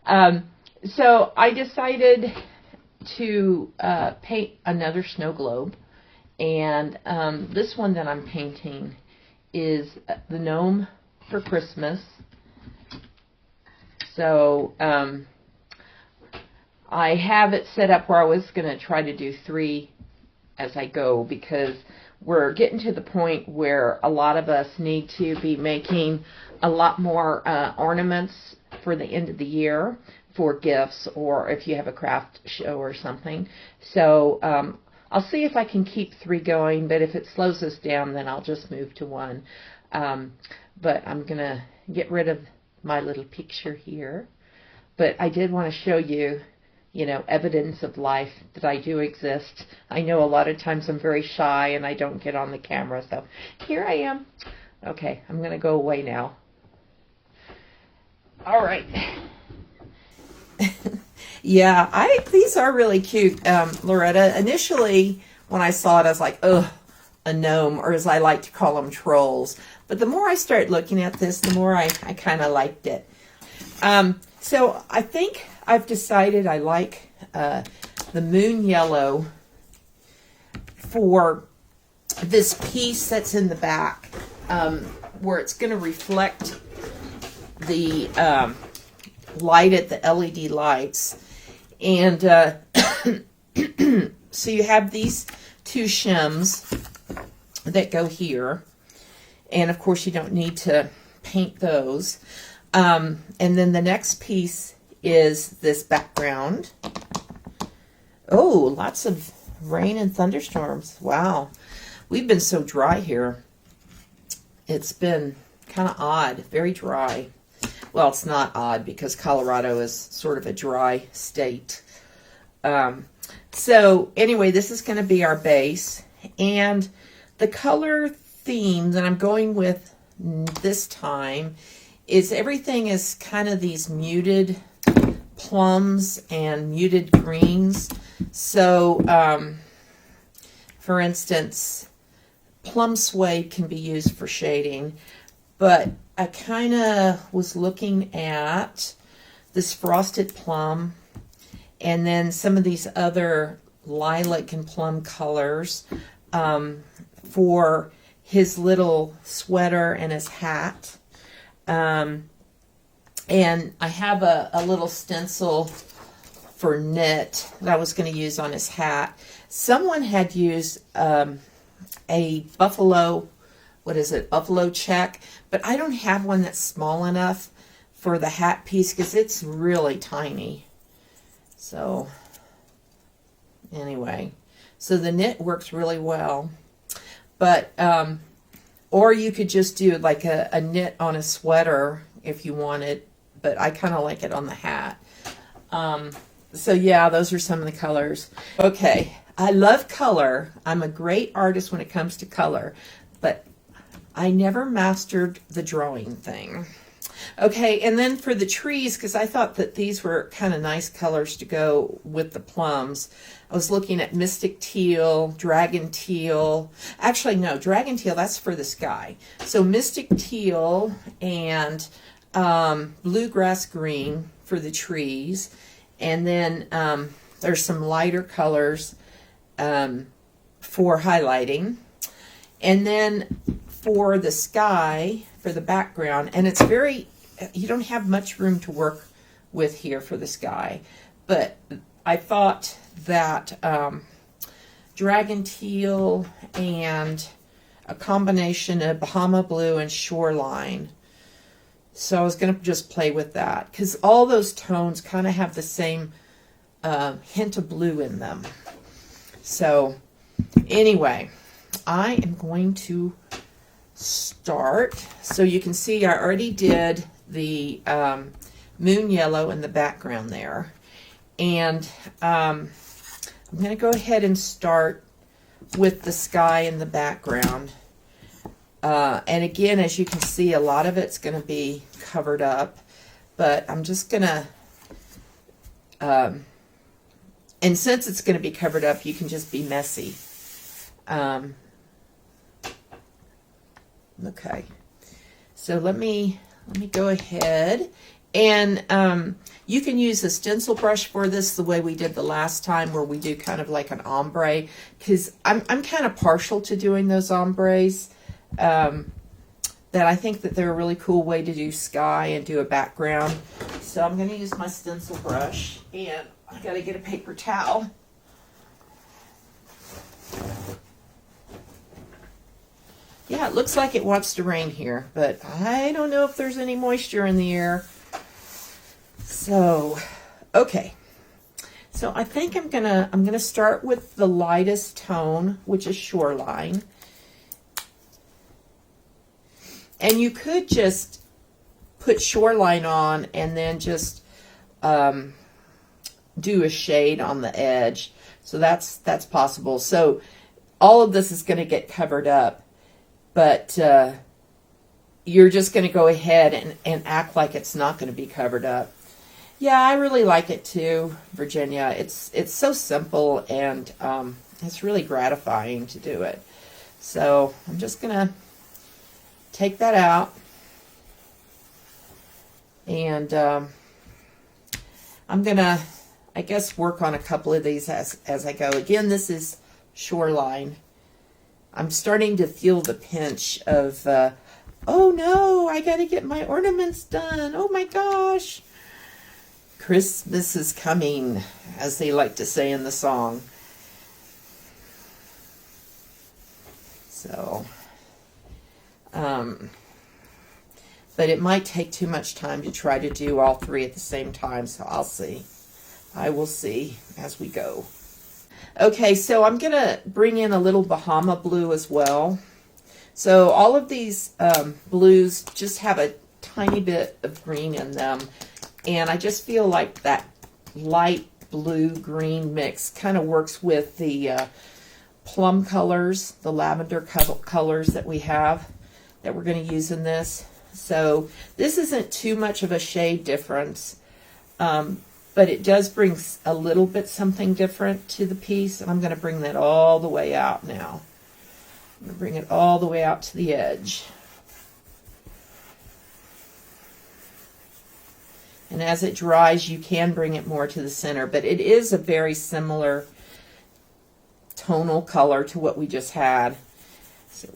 So I decided to paint another snow globe, and this one that I'm painting is the gnome for Christmas. So I have it set up where I was going to try to do 3 as I go, because we're getting to the point where a lot of us need to be making a lot more ornaments for the end of the year for gifts, or if you have a craft show or something. So I'll see if I can keep 3 going, but if it slows us down, then I'll just move to 1. But I'm going to get rid of my little picture here. But I did want to show you, you know, evidence of life, that I do exist. I know a lot of times I'm very shy and I don't get on the camera, so here I am. Okay, I'm going to go away now. All right. Yeah, these are really cute, Loretta. Initially, when I saw it, I was like, ugh, a gnome, or as I like to call them, trolls. But the more I started looking at this, the more I kind of liked it. So I think I've decided I like the moon yellow for this piece that's in the back, where it's going to reflect the light at the LED lights. And so you have these 2 shims that go here. And of course you don't need to paint those. And then the next piece is this background. Oh, lots of rain and thunderstorms. Wow. We've been so dry here. It's been kind of odd, very dry. Well, it's not odd because Colorado is sort of a dry state. So anyway, this is going to be our base. And the color theme that I'm going with this time is everything is kind of these muted plums and muted greens. So, for instance, plum suede can be used for shading, but I kind of was looking at this frosted plum and then some of these other lilac and plum colors for his little sweater and his hat. And I have a little stencil for knit that I was going to use on his hat. Someone had used a buffalo, buffalo check, but I don't have one that's small enough for the hat piece because it's really tiny. So anyway, so the knit works really well. But, or you could just do like a knit on a sweater if you wanted, but I kind of like it on the hat. So yeah, those are some of the colors. Okay, I love color. I'm a great artist when it comes to color, but I never mastered the drawing thing. Okay, and then for the trees, because I thought that these were kind of nice colors to go with the plums, I was looking at Mystic Teal, Dragon Teal. Actually, no, Dragon Teal, that's for the sky. So Mystic Teal and Bluegrass Green for the trees. And then there's some lighter colors for highlighting. And then for the sky, for the background, and it's very, you don't have much room to work with here for the sky, but I thought that Dragon Teal and a combination of Bahama Blue and Shoreline. So I was going to just play with that because all those tones kind of have the same hint of blue in them. So anyway, I am going to start. So you can see I already did the moon yellow in the background there. And I'm going to go ahead and start with the sky in the background. And again, as you can see, a lot of it's going to be covered up, but I'm just going to, and since it's going to be covered up, you can just be messy. Okay, so let me go ahead And you can use a stencil brush for this the way we did the last time, where we do kind of like an ombre, because I'm kind of partial to doing those ombres. That I think that they're a really cool way to do sky and do a background. So I'm going to use my stencil brush, and I got to get a paper towel. Yeah, it looks like it wants to rain here, but I don't know if there's any moisture in the air. So, okay. So I think I'm gonna start with the lightest tone, which is Shoreline. And you could just put Shoreline on and then just do a shade on the edge. So that's possible. So all of this is going to get covered up, but you're just going to go ahead and act like it's not going to be covered up. Yeah, I really like it too, Virginia. It's so simple, and it's really gratifying to do it. So I'm just going to take that out, and I'm going to, I guess, work on a couple of these as I go. Again, this is Shoreline. I'm starting to feel the pinch of, oh no, I got to get my ornaments done. Oh my gosh. Christmas is coming, as they like to say in the song. So, but it might take too much time to try to do all three at the same time, so I'll see. I will see as we go. Okay, so I'm going to bring in a little Bahama blue as well. So all of these blues just have a tiny bit of green in them, and I just feel like that light blue-green mix kind of works with the plum colors, the lavender colors that we have, that we're going to use in this. So this isn't too much of a shade difference, but it does bring a little bit something different to the piece, and I'm going to bring that all the way out now. I'm going to bring it all the way out to the edge. And as it dries, you can bring it more to the center, but it is a very similar tonal color to what we just had. So,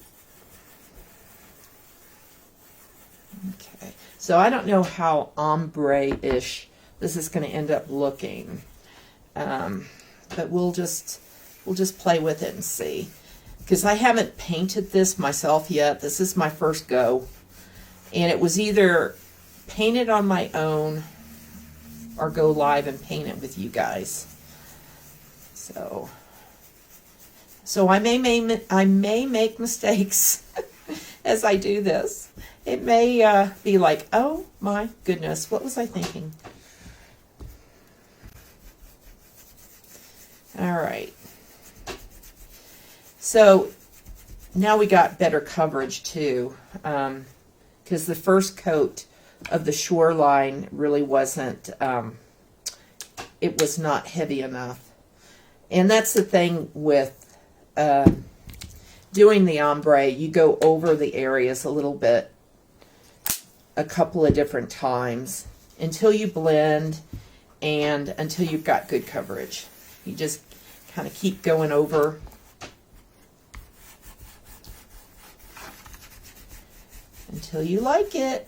okay, so I don't know how ombre-ish this is going to end up looking, but we'll just play with it and see, because I haven't painted this myself yet. This is my first go, and it was either paint it on my own or go live and paint it with you guys. So I may make mistakes as I do this. It may be like, oh my goodness, what was I thinking? All right. So now we got better coverage too, because the first coat of the Shoreline really wasn't, it was not heavy enough. And that's the thing with doing the ombre. You go over the areas a little bit, a couple of different times, until you blend and until you've got good coverage. You just kind of keep going over. Until you like it.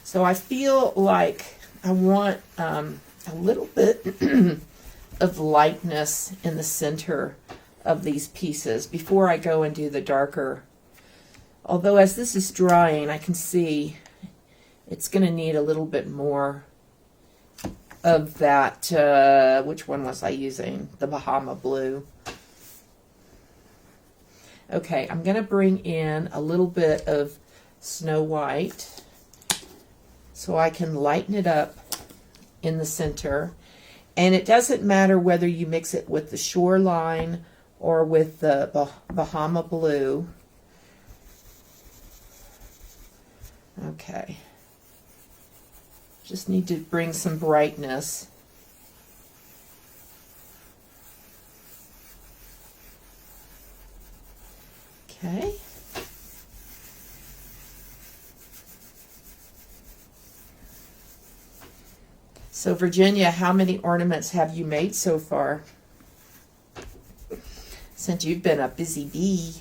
So I feel like I want a little bit of lightness in the center of these pieces before I go and do the darker. Although as this is drying, I can see it's going to need a little bit more of that, which one was I using? The Bahama blue. Okay, I'm going to bring in a little bit of Snow White so I can lighten it up in the center. And it doesn't matter whether you mix it with the Shoreline or with the Bahama blue. Okay. Just need to bring some brightness. Okay. So Virginia, how many ornaments have you made so far? Since you've been a busy bee.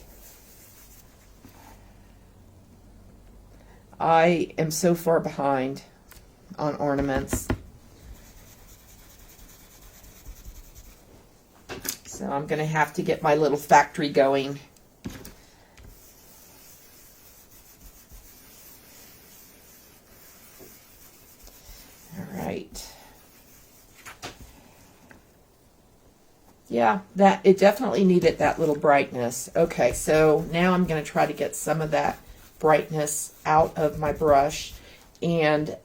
I am so far behind on ornaments. So I'm going to have to get my little factory going. All right. Yeah, it definitely needed that little brightness. Okay, so now I'm going to try to get some of that brightness out of my brush. And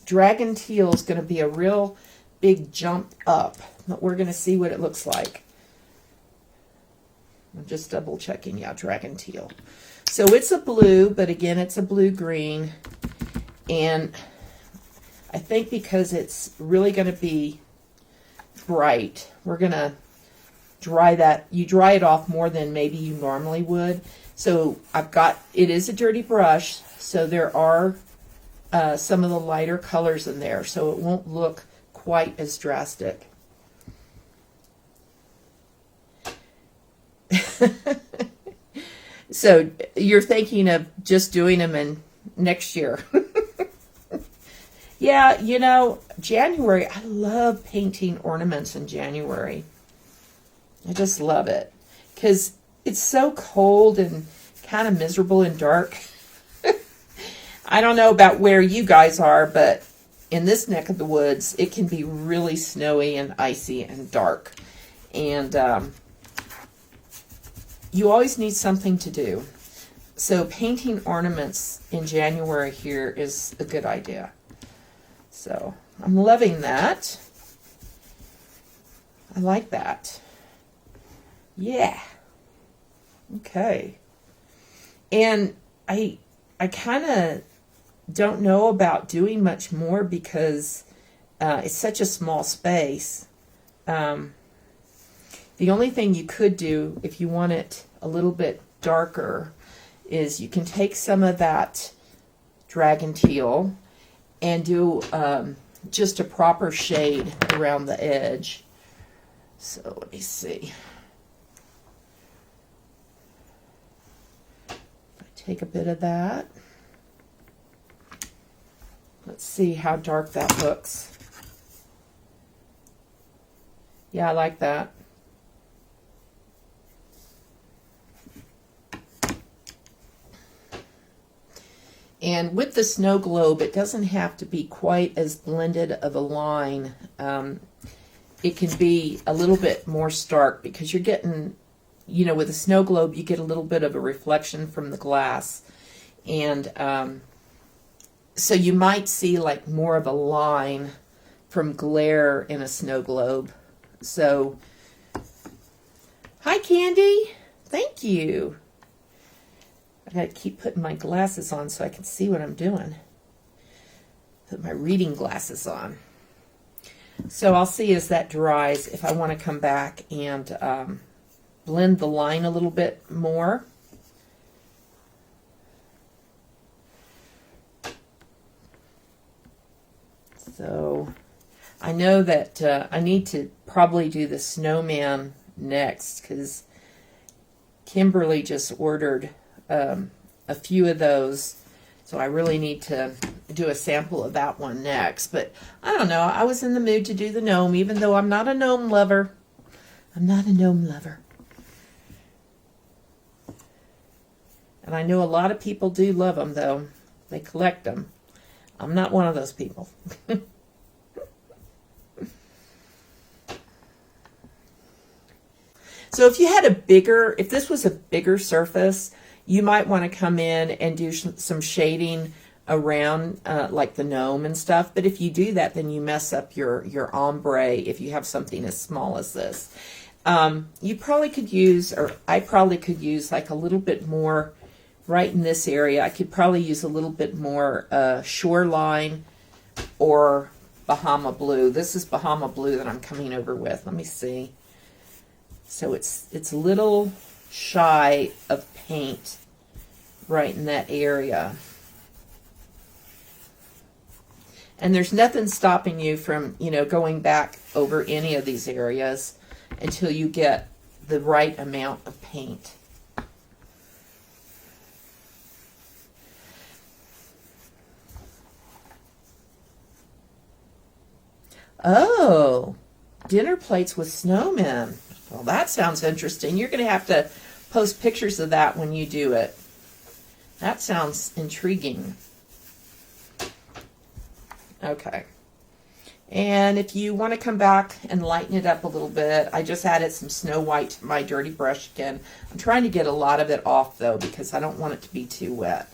Dragon Teal is going to be a real big jump up, but we're going to see what it looks like. I'm just double checking. Yeah, Dragon Teal. So it's a blue, but again, it's a blue-green. And I think because it's really going to be bright, we're going to dry that. You dry it off more than maybe you normally would. So it is a dirty brush, so there are some of the lighter colors in there, so it won't look quite as drastic. So you're thinking of just doing them in next year. Yeah, you know, January, I love painting ornaments in January. I just love it because it's so cold and kind of miserable and dark. I don't know about where you guys are, but in this neck of the woods, it can be really snowy and icy and dark. And you always need something to do. So painting ornaments in January here is a good idea. So I'm loving that. I like that. Yeah. Okay. And I kind of don't know about doing much more because it's such a small space. The only thing you could do if you want it a little bit darker is you can take some of that Dragon Teal and do just a proper shade around the edge. So let me see. Take a bit of that. Let's see how dark that looks. Yeah, I like that. And with the snow globe, it doesn't have to be quite as blended of a line. It can be a little bit more stark because you're getting, you know, with a snow globe, you get a little bit of a reflection from the glass. And so you might see like more of a line from glare in a snow globe. So, hi Candy, thank you. I gotta keep putting my glasses on so I can see what I'm doing. Put my reading glasses on. So I'll see as that dries if I want to come back and blend the line a little bit more. So I know that I need to probably do the snowman next because Kimberly just ordered a few of those, so I really need to do a sample of that one next. But I don't know, I was in the mood to do the gnome, even though I'm not a gnome lover. I'm not a gnome lover. And I know a lot of people do love them, though. They collect them. I'm not one of those people. So if you had if this was a bigger surface, you might want to come in and do some shading around like the gnome and stuff. But if you do that, then you mess up your ombre if you have something as small as this. You probably could use, or I probably could use like a little bit more right in this area. I could probably use a little bit more shoreline or Bahama blue. This is Bahama blue that I'm coming over with. Let me see. So it's a little shy of paint right in that area. And there's nothing stopping you from, you know, going back over any of these areas until you get the right amount of paint. Oh, dinner plates with snowmen. Well, that sounds interesting. You're going to have to post pictures of that when you do it. That sounds intriguing. Okay. And if you want to come back and lighten it up a little bit, I just added some Snow White to my dirty brush again. I'm trying to get a lot of it off, though, because I don't want it to be too wet.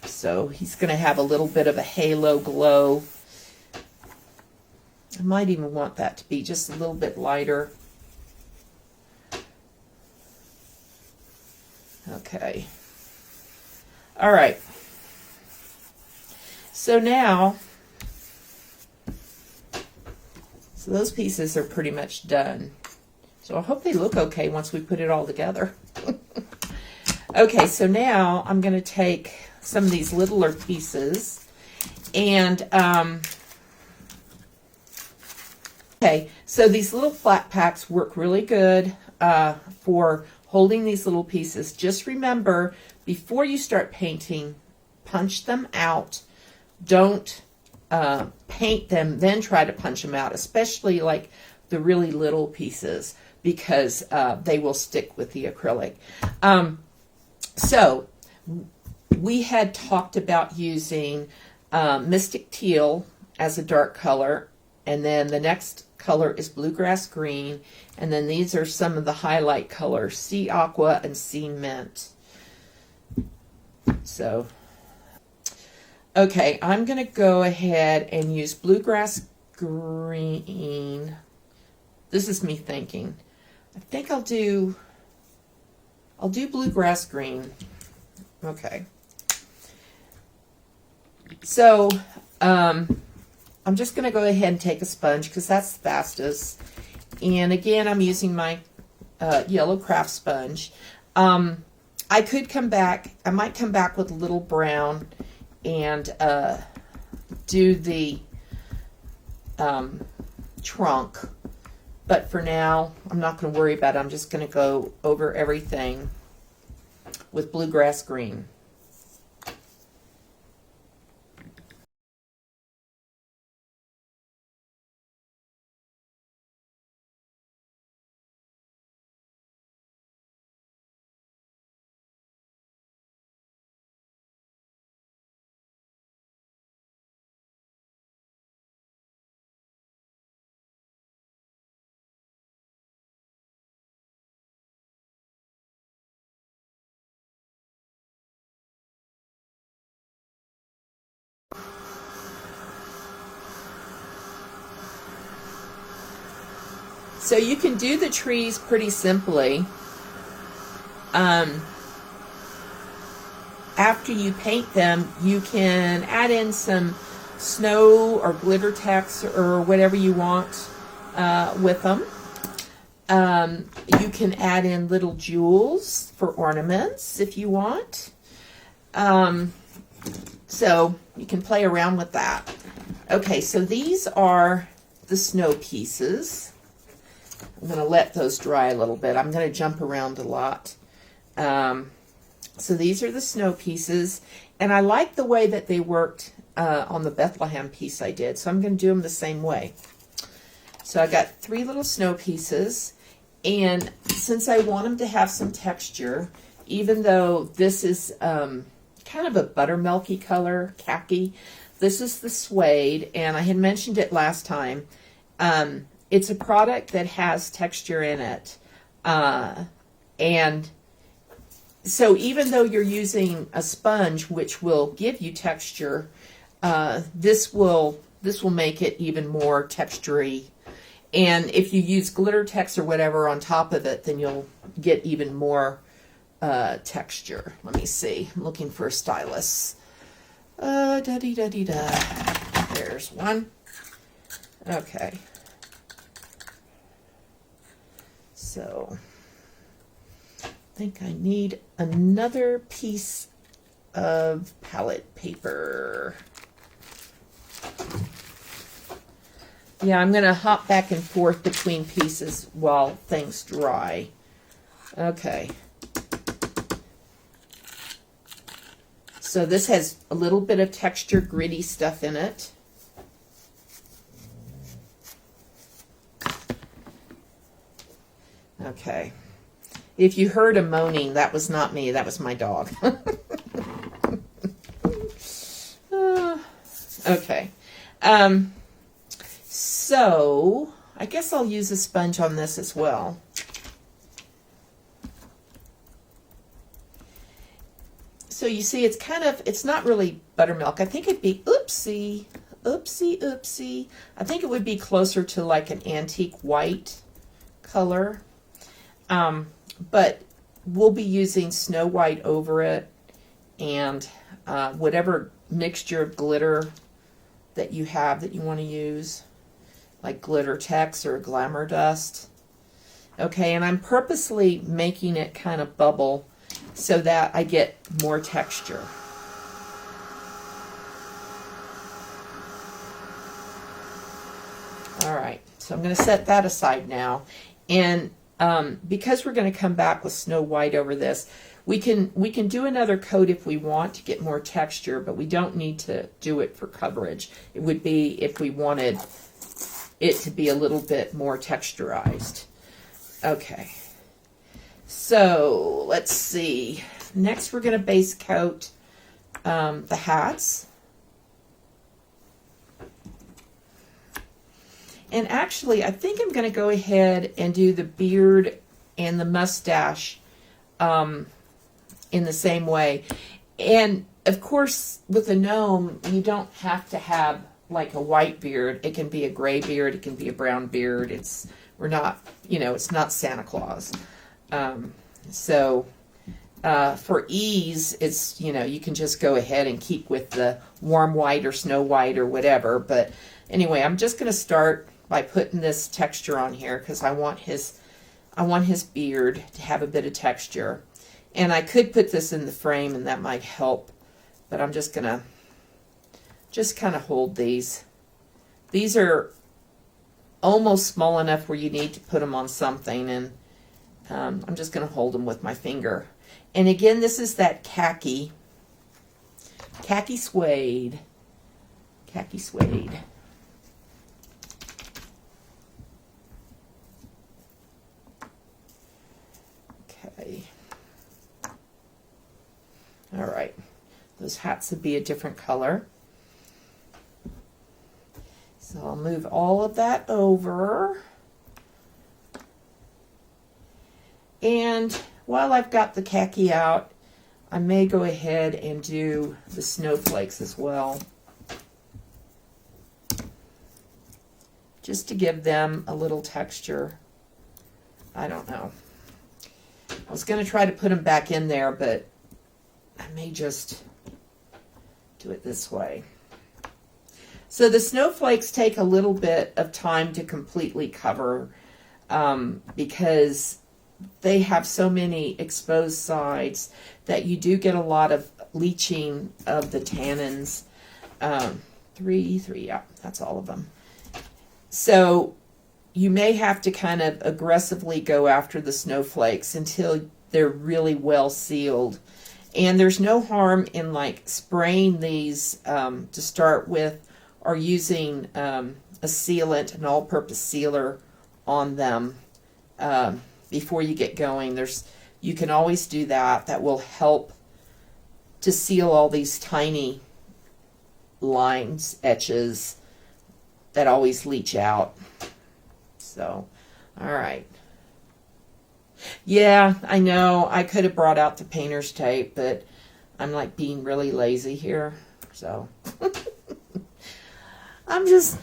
So he's going to have a little bit of a halo glow. I might even want that to be just a little bit lighter. Okay. All right. So now, so those pieces are pretty much done. So I hope they look okay once we put it all together. Okay, so now I'm going to take some of these littler pieces and okay, so these little flat packs work really good for holding these little pieces. Just remember, before you start painting, punch them out. Don't paint them, then try to punch them out, especially like the really little pieces, because they will stick with the acrylic. So we had talked about using Mystic Teal as a dark color, and then the next color is Bluegrass Green, and then these are some of the highlight colors, Sea Aqua and Sea Mint. So, okay, I'm going to go ahead and use Bluegrass Green. This is me thinking. I think I'll do Bluegrass Green. Okay. So, I'm just going to go ahead and take a sponge because that's the fastest. And again, I'm using my yellow craft sponge. I could come back, I might come back with a little brown and do the trunk. But for now, I'm not going to worry about it. I'm just going to go over everything with Bluegrass Green. So you can do the trees pretty simply. After you paint them, you can add in some snow or glitter text or whatever you want with them. You can add in little jewels for ornaments if you want. So you can play around with that. Okay, so these are the snow pieces. I'm going to let those dry a little bit. I'm going to jump around a lot. So these are the snow pieces, and I like the way that they worked on the Bethlehem piece I did, so I'm going to do them the same way. So I got 3 little snow pieces, and since I want them to have some texture, even though this is kind of a buttermilky color, khaki, this is the suede, and I had mentioned it last time. It's a product that has texture in it. And so even though you're using a sponge, which will give you texture, this will make it even more textury. And if you use glitter text or whatever on top of it, then you'll get even more texture. Let me see. I'm looking for a stylus. There's one. Okay. So I think I need another piece of palette paper. Yeah, I'm going to hop back and forth between pieces while things dry. Okay. So this has a little bit of texture, gritty stuff in it. Okay. If you heard a moaning, that was not me. That was my dog. Okay. So I guess I'll use a sponge on this as well. So you see, it's kind of, it's not really buttermilk. I think it'd be, oopsie. I think it would be closer to like an antique white color. But we'll be using Snow White over it, and whatever mixture of glitter that you have that you want to use, like Glitter Tex or Glamour Dust. Okay, and I'm purposely making it kind of bubble so that I get more texture. All right, so I'm going to set that aside now. And because we're going to come back with Snow White over this, we can do another coat if we want to get more texture, but we don't need to do it for coverage. It would be if we wanted it to be a little bit more texturized. Okay, so let's see. Next we're going to base coat the hats. And actually, I think I'm going to go ahead and do the beard and the mustache in the same way. And, of course, with a gnome, you don't have to have, like, a white beard. It can be a gray beard. It can be a brown beard. We're not, it's not Santa Claus. For ease, it's, you can just go ahead and keep with the warm white or snow white or whatever. But anyway, I'm just going to start by putting this texture on here because I want his beard to have a bit of texture. And I could put this in the frame and that might help, but I'm just gonna kind of hold these. These are almost small enough where you need to put them on something, and I'm just gonna hold them with my finger. And again, this is that khaki suede. Okay. All right. Those hats would be a different color. So I'll move all of that over. And while I've got the khaki out, I may go ahead and do the snowflakes as well, just to give them a little texture. I don't know. I was going to try to put them back in there, but I may just do it this way. So the snowflakes take a little bit of time to completely cover because they have so many exposed sides that you do get a lot of leaching of the tannins. Three, yeah, that's all of them. So you may have to kind of aggressively go after the snowflakes until they're really well sealed. And there's no harm in like spraying these to start with, or using a sealant, an all-purpose sealer on them before you get going. You can always do that. That will help to seal all these tiny lines, etches that always leach out. So, all right. Yeah, I know. I could have brought out the painter's tape, but I'm like being really lazy here. So, I'm just,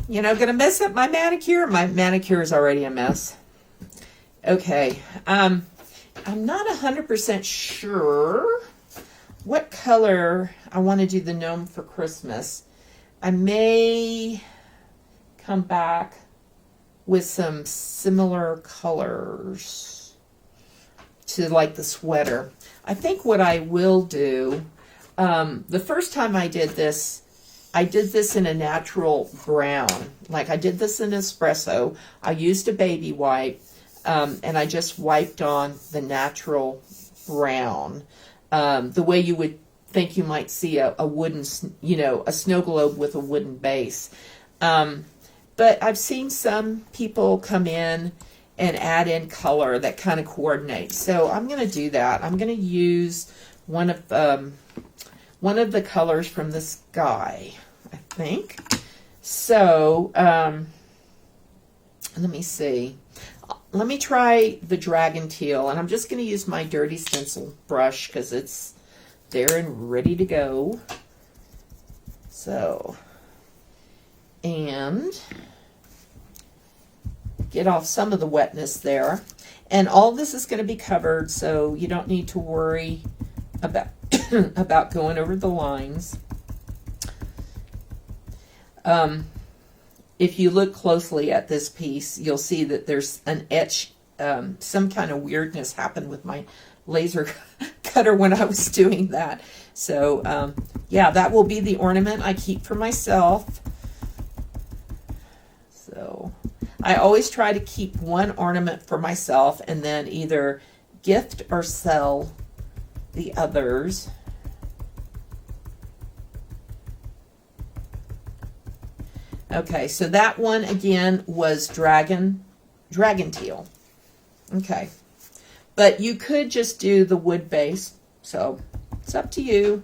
going to mess up my manicure. My manicure is already a mess. Okay. I'm not 100% sure what color I want to do the gnome for Christmas. I may come back with some similar colors to like the sweater. I think what I will do, the first time I did this in a natural brown. Like I did this in espresso. I used a baby wipe, and I just wiped on the natural brown, the way you would think you might see a wooden, a snow globe with a wooden base. But I've seen some people come in and add in color that kind of coordinates. So I'm going to do that. I'm going to use one of the colors from the sky, I think. So let me see. Let me try the dragon teal, and I'm just going to use my dirty stencil brush because it's there and ready to go. So, and get off some of the wetness there. And all this is going to be covered, so you don't need to worry about about going over the lines. If you look closely at this piece, you'll see that there's an etch, some kind of weirdness happened with my laser cutter when I was doing that. So, yeah, that will be the ornament I keep for myself. So, I always try to keep one ornament for myself and then either gift or sell the others. Okay, so that one again was dragon teal. Okay, but you could just do the wood base, so it's up to you.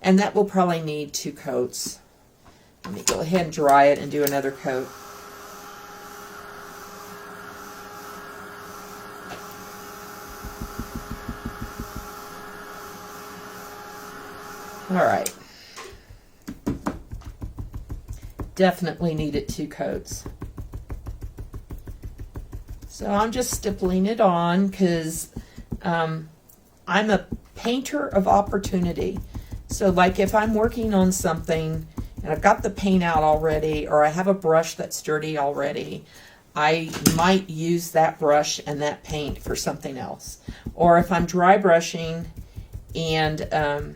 And that will probably need 2 coats. Let me go ahead and dry it and do another coat. All right. Definitely needed 2 coats. So I'm just stippling it on because I'm a painter of opportunity. So like if I'm working on something and I've got the paint out already, or I have a brush that's dirty already, I might use that brush and that paint for something else. Or if I'm dry brushing and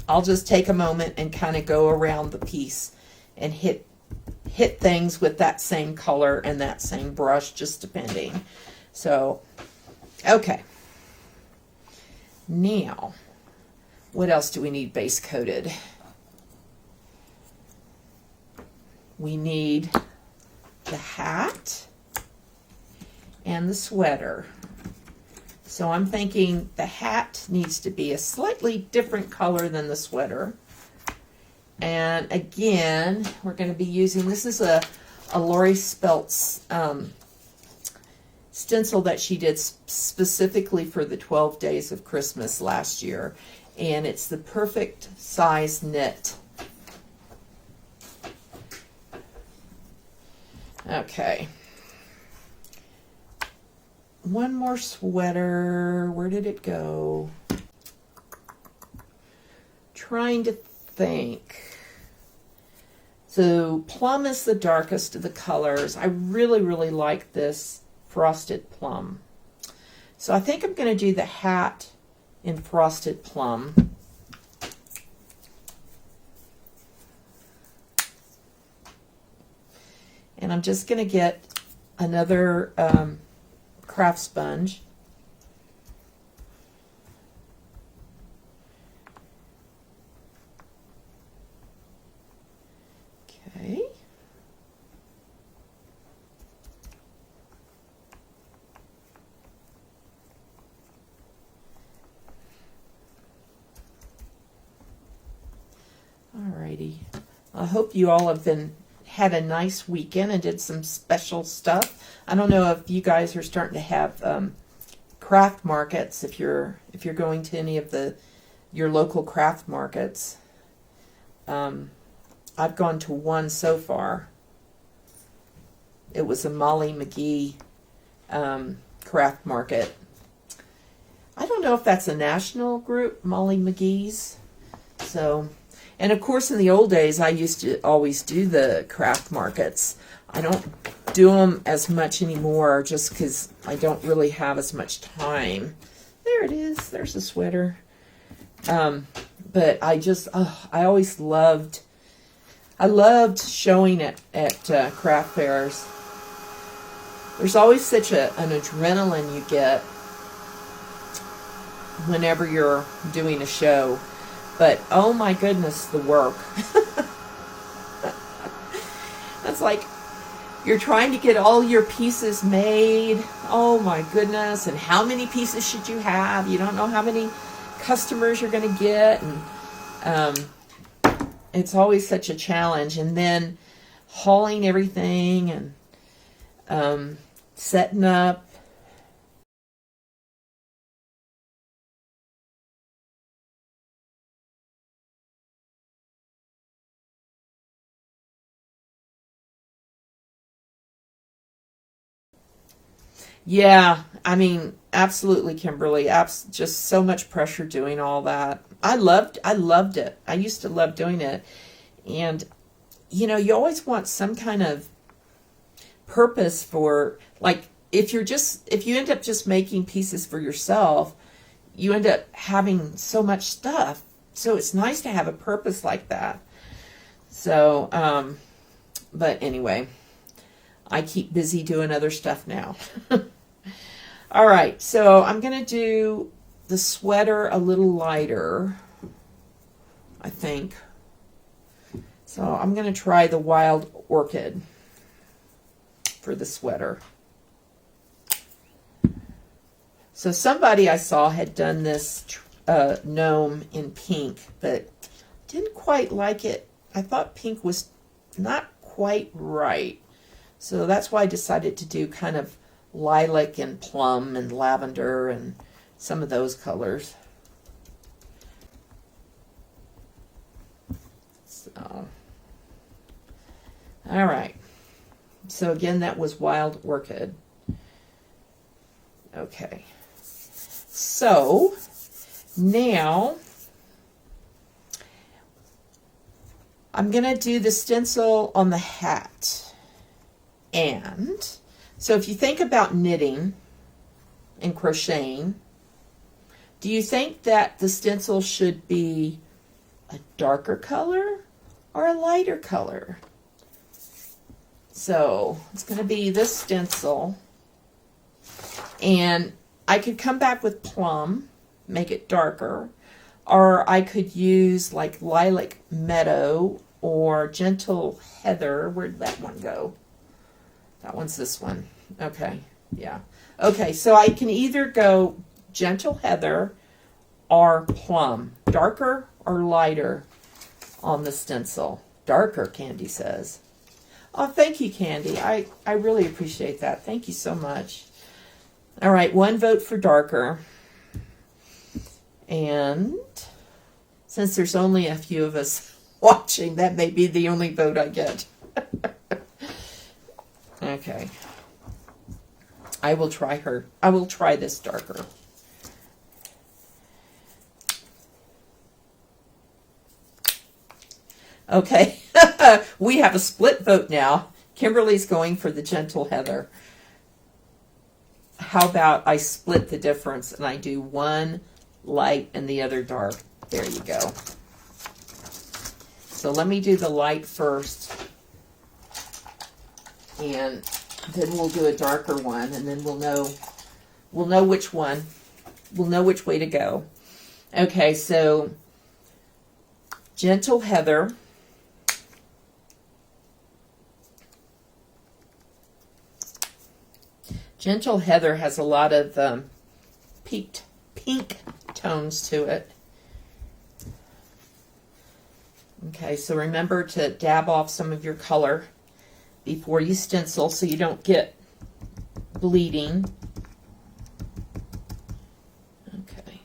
I'll just take a moment and kind of go around the piece and hit things with that same color and that same brush, just depending. So, okay. Now, what else do we need base coated? We need the hat and the sweater. So I'm thinking the hat needs to be a slightly different color than the sweater. And again, we're going to be using, this is a Lori Speltz stencil that she did specifically for the 12 Days of Christmas last year. And it's the perfect size knit. Okay. One more sweater. Where did it go? Trying to think. So plum is the darkest of the colors. I really, really like this frosted plum. So I think I'm going to do the hat in frosted plum. And I'm just going to get another craft sponge. Okay. Alrighty. I hope you all have had a nice weekend and did some special stuff. I don't know if you guys are starting to have craft markets, if you're going to any of your local craft markets. I've gone to one so far. It was a Molly McGee craft market. I don't know if that's a national group, Molly McGee's. So, and of course in the old days I used to always do the craft markets. I don't do them as much anymore just because I don't really have as much time. There there it is. There's the sweater. But I always loved showing it at craft fairs. There's always such an adrenaline you get whenever you're doing a show. But oh my goodness, the work. It's like you're trying to get all your pieces made. Oh my goodness. And how many pieces should you have? You don't know how many customers you're going to get. And it's always such a challenge. And then hauling everything and setting up. Yeah, I mean, absolutely, Kimberly. Just so much pressure doing all that. I loved it. I used to love doing it. And, you know, you always want some kind of purpose for, like, if you end up just making pieces for yourself, you end up having so much stuff. So it's nice to have a purpose like that. So, but anyway, I keep busy doing other stuff now. All right, so I'm going to do the sweater a little lighter, I think. So I'm going to try the wild orchid for the sweater. So somebody I saw had done this gnome in pink, but didn't quite like it. I thought pink was not quite right. So that's why I decided to do kind of lilac and plum and lavender and some of those colors. So, all right. So again, that was wild orchid. Okay. So now I'm going to do the stencil on the hat. And so if you think about knitting and crocheting, do you think that the stencil should be a darker color or a lighter color? So it's going to be this stencil. And I could come back with plum, make it darker, or I could use like lilac meadow or gentle heather. Where'd that one go? That one's this one. Okay, yeah. Okay, so I can either go gentle heather or plum, darker or lighter on the stencil. Darker, Candy says. Oh, thank you, Candy. I really appreciate that. Thank you so much. All right, one vote for darker. And since there's only a few of us watching, that may be the only vote I get. Okay. I will try this darker. Okay. We have a split vote now. Kimberly's going for the gentle heather. How about I split the difference and I do one light and the other dark? There you go. So let me do the light first. And then we'll do a darker one, and then we'll know which one. We'll know which way to go. Okay, so gentle heather. Gentle heather has a lot of pink tones to it. Okay, so remember to dab off some of your color before you stencil so you don't get bleeding. Okay.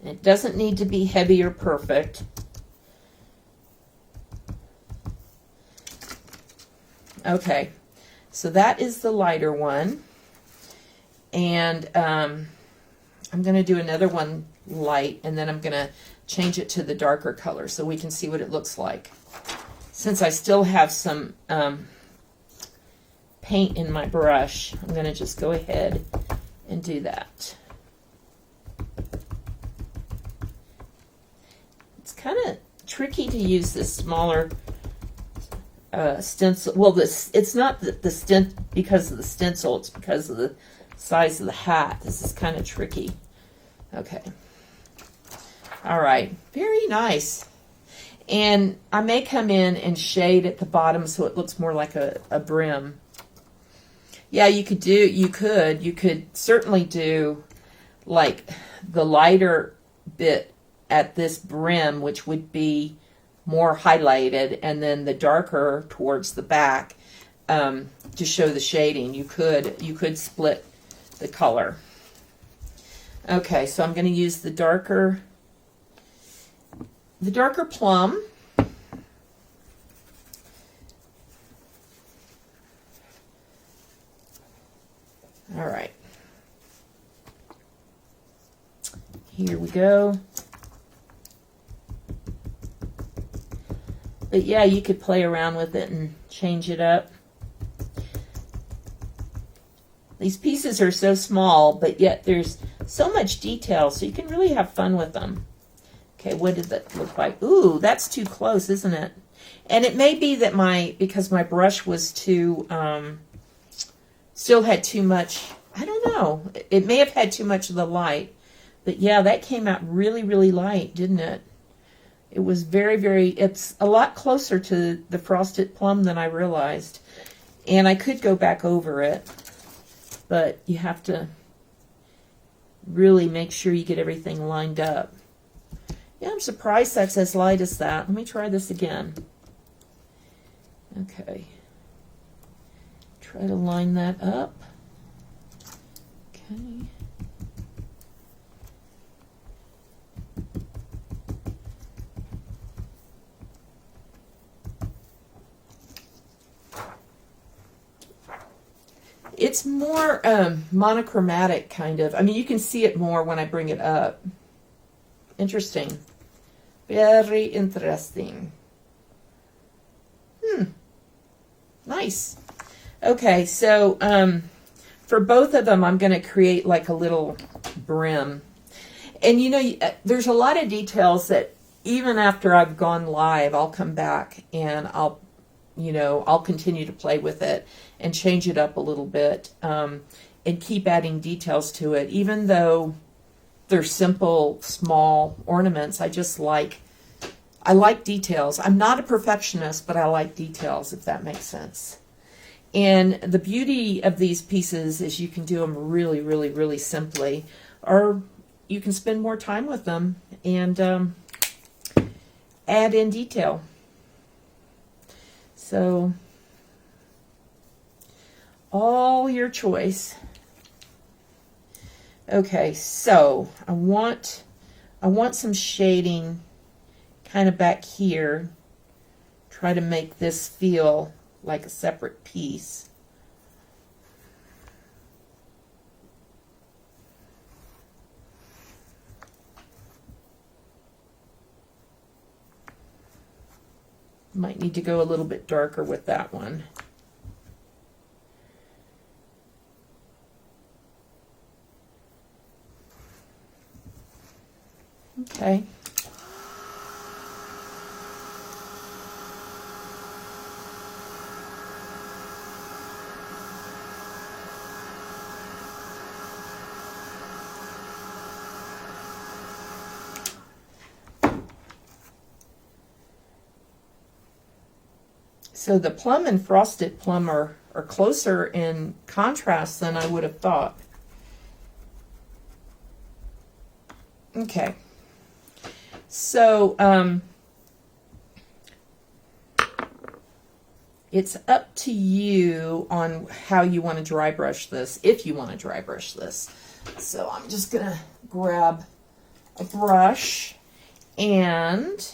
It doesn't need to be heavy or perfect. Okay, so that is the lighter one. And I'm going to do another one light, and then I'm going to change it to the darker color so we can see what it looks like. Since I still have some paint in my brush, I'm going to just go ahead and do that. It's kind of tricky to use this smaller stencil. Well, it's not the stencil because of the stencil, it's because of the size of the hat. This is kind of tricky. Okay. All right. Very nice. And I may come in and shade at the bottom so it looks more like a brim. Yeah, you could certainly do like the lighter bit at this brim, which would be more highlighted, and then the darker towards the back to show the shading. You could split the color. Okay, so I'm going to use the darker plum. All right. Here we go. But yeah, you could play around with it and change it up. These pieces are so small, but yet there's so much detail, so you can really have fun with them. Okay, what did that look like? Ooh, that's too close, isn't it? And it may be that because my brush was too, still had too much, I don't know. It may have had too much of the light. But yeah, that came out really, really light, didn't it? It was very, very, it's a lot closer to the frosted plum than I realized. And I could go back over it, but you have to really make sure you get everything lined up. Yeah, I'm surprised that's as light as that. Let me try this again. Okay. Try to line that up. Okay. It's more monochromatic, kind of. I mean, you can see it more when I bring it up. Interesting. Very interesting. Nice. Okay, so for both of them, I'm going to create like a little brim. And you know, there's a lot of details that even after I've gone live, I'll come back and I'll continue to play with it and change it up a little bit and keep adding details to it. Even though they're simple, small ornaments, I like details. I'm not a perfectionist, but I like details, if that makes sense. And the beauty of these pieces is you can do them really, really, really simply, or you can spend more time with them and add in detail. So, all your choice. Okay, so I want some shading kind of back here. Try to make this feel like a separate piece. Might need to go a little bit darker with that one. Okay. So the plum and frosted plum are closer in contrast than I would have thought. Okay. So it's up to you on how you want to dry brush this, if you want to dry brush this. So I'm just going to grab a brush and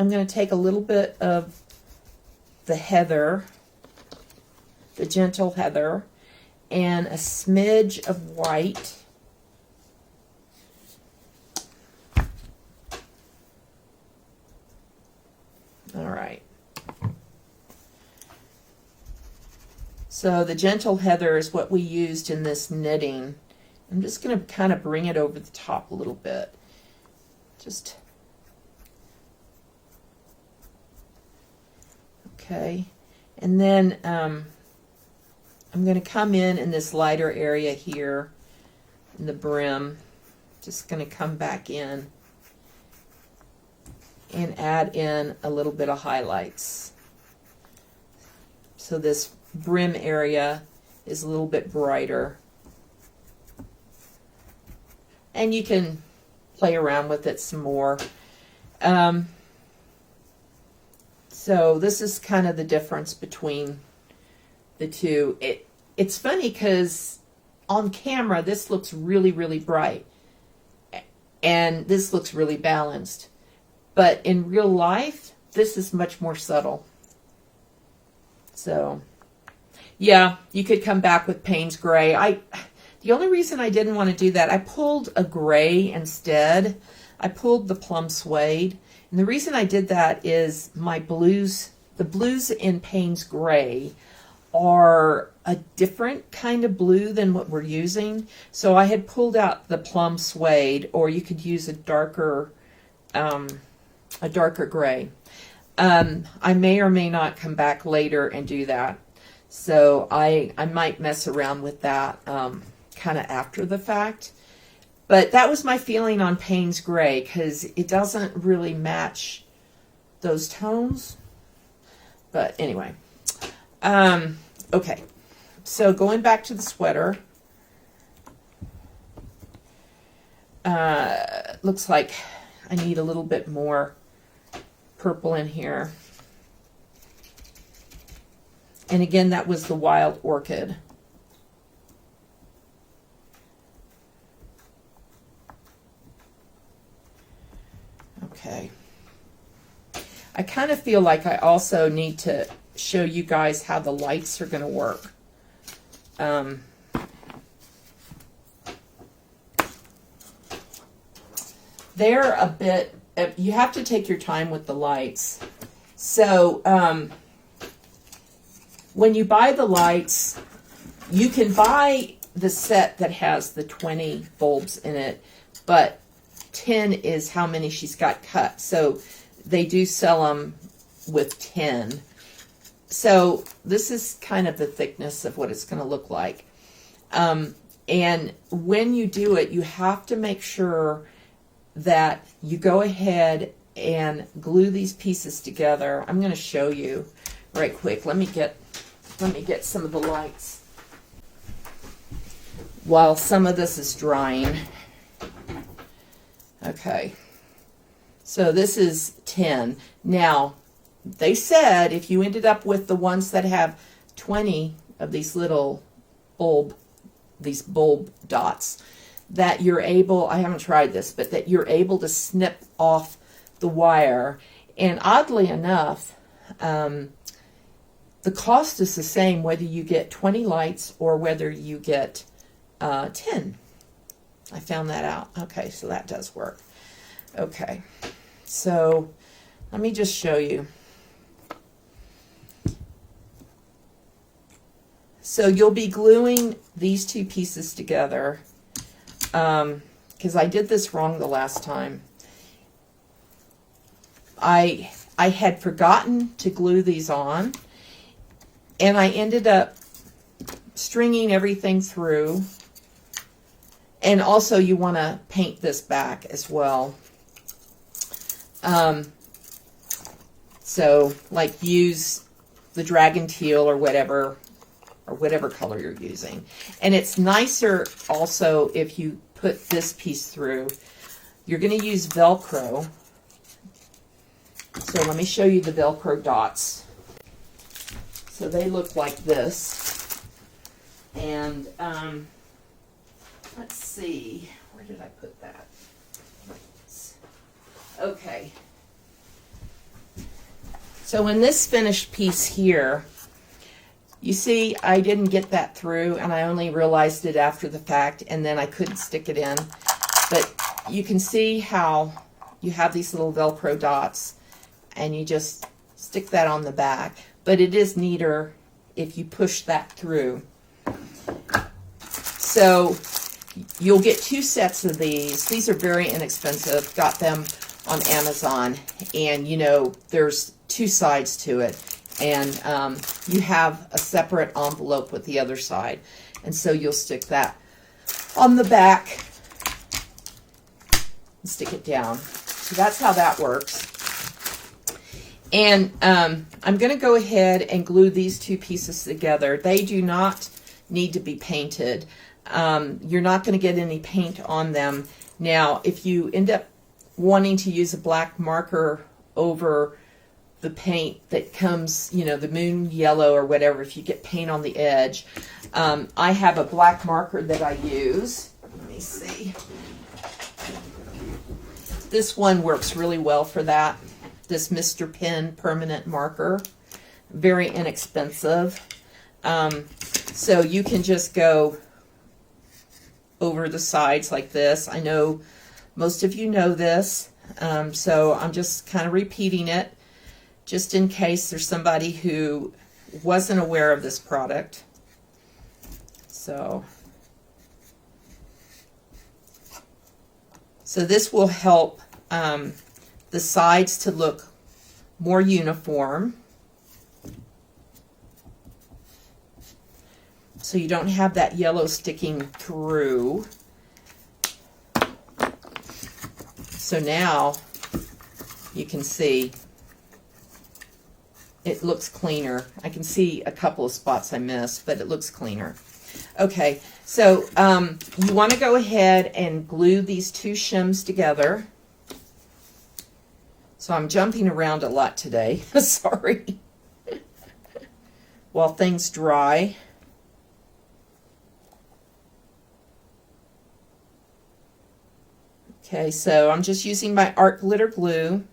I'm going to take a little bit of the heather, the gentle heather, and a smidge of white. All right. So the gentle heather is what we used in this knitting. I'm just going to kind of bring it over the top a little bit. Just, okay. And then I'm going to come in this lighter area here in the brim. Just going to come back in and add in a little bit of highlights. So this brim area is a little bit brighter. And you can play around with it some more. So this is kind of the difference between the two. It's funny because on camera this looks really, really bright. And this looks really balanced. But in real life, this is much more subtle. So, yeah, you could come back with Payne's Gray. The only reason I didn't want to do that, I pulled a gray instead. I pulled the plum suede. And the reason I did that is my blues, the blues in Payne's Gray are a different kind of blue than what we're using. So I had pulled out the plum suede, or you could use a darker gray. I may or may not come back later and do that. So I might mess around with that kind of after the fact. But that was my feeling on Payne's Gray, because it doesn't really match those tones. But anyway. Okay. So going back to the sweater. Looks like I need a little bit more purple in here. And again, that was the Wild Orchid. Okay. I kind of feel like I also need to show you guys how the lights are going to work. They're a bit, you have to take your time with the lights. So when you buy the lights, you can buy the set that has the 20 bulbs in it, but 10 is how many she's got cut. So they do sell them with 10. So this is kind of the thickness of what it's going to look like. And when you do it, you have to make sure that you go ahead and glue these pieces together. I'm going to show you right quick. Let me get some of the lights while some of this is drying. Okay. So this is 10. Now, they said if you ended up with the ones that have 20 of these little bulb dots, that you're able, I haven't tried this, but that you're able to snip off the wire. And oddly enough, the cost is the same whether you get 20 lights or whether you get 10. I found that out. Okay, so that does work. Okay, so let me just show you. So you'll be gluing these two pieces together, because I did this wrong the last time. I had forgotten to glue these on, and I ended up stringing everything through. And also you want to paint this back as well. So like use the dragon teal or whatever color you're using. And it's nicer also if you put this piece through. You're going to use Velcro. So let me show you the Velcro dots. So they look like this. And let's see, where did I put that? Okay. So in this finished piece here, you see I didn't get that through, and I only realized it after the fact, and then I couldn't stick it in. But you can see how you have these little Velcro dots, and you just stick that on the back. But it is neater if you push that through. So you'll get 2 sets of these. These are very inexpensive. Got them on Amazon, and you know there's 2 sides to it, and you have a separate envelope with the other side, and so you'll stick that on the back and stick it down. So that's how that works. And I'm going to go ahead and glue these 2 pieces together. They do not need to be painted. You're not going to get any paint on them. Now, if you end up wanting to use a black marker over the paint that comes, you know, the moon yellow or whatever, if you get paint on the edge, I have a black marker that I use. Let me see. This one works really well for that. This Mr. Pen permanent marker. Very inexpensive. So you can just go over the sides like this. I know most of you know this, so I'm just kind of repeating it just in case there's somebody who wasn't aware of this product. So this will help the sides to look more uniform, so you don't have that yellow sticking through. So now you can see it looks cleaner. I can see a couple of spots I missed, but it looks cleaner. Okay, so you want to go ahead and glue these 2 shims together. So I'm jumping around a lot today. Sorry. While things dry. Okay, so I'm just using my art glitter glue.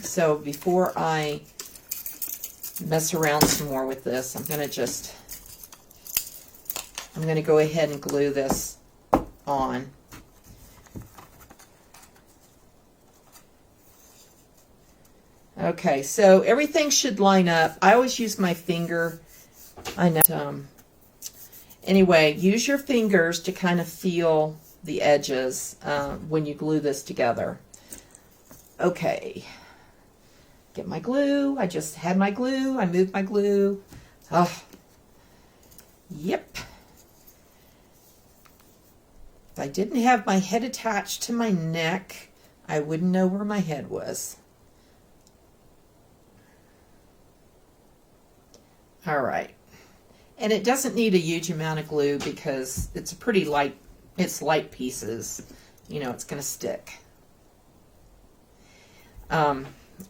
So before I mess around some more with this, I'm going to go ahead and glue this on. Okay, so everything should line up. I always use my finger. I know. Anyway, use your fingers to kind of feel the edges when you glue this together. Okay. Get my glue. I just had my glue. I moved my glue. Oh, yep. If I didn't have my head attached to my neck, I wouldn't know where my head was. All right. And it doesn't need a huge amount of glue because it's a pretty light, it's light pieces. You know, it's going to stick.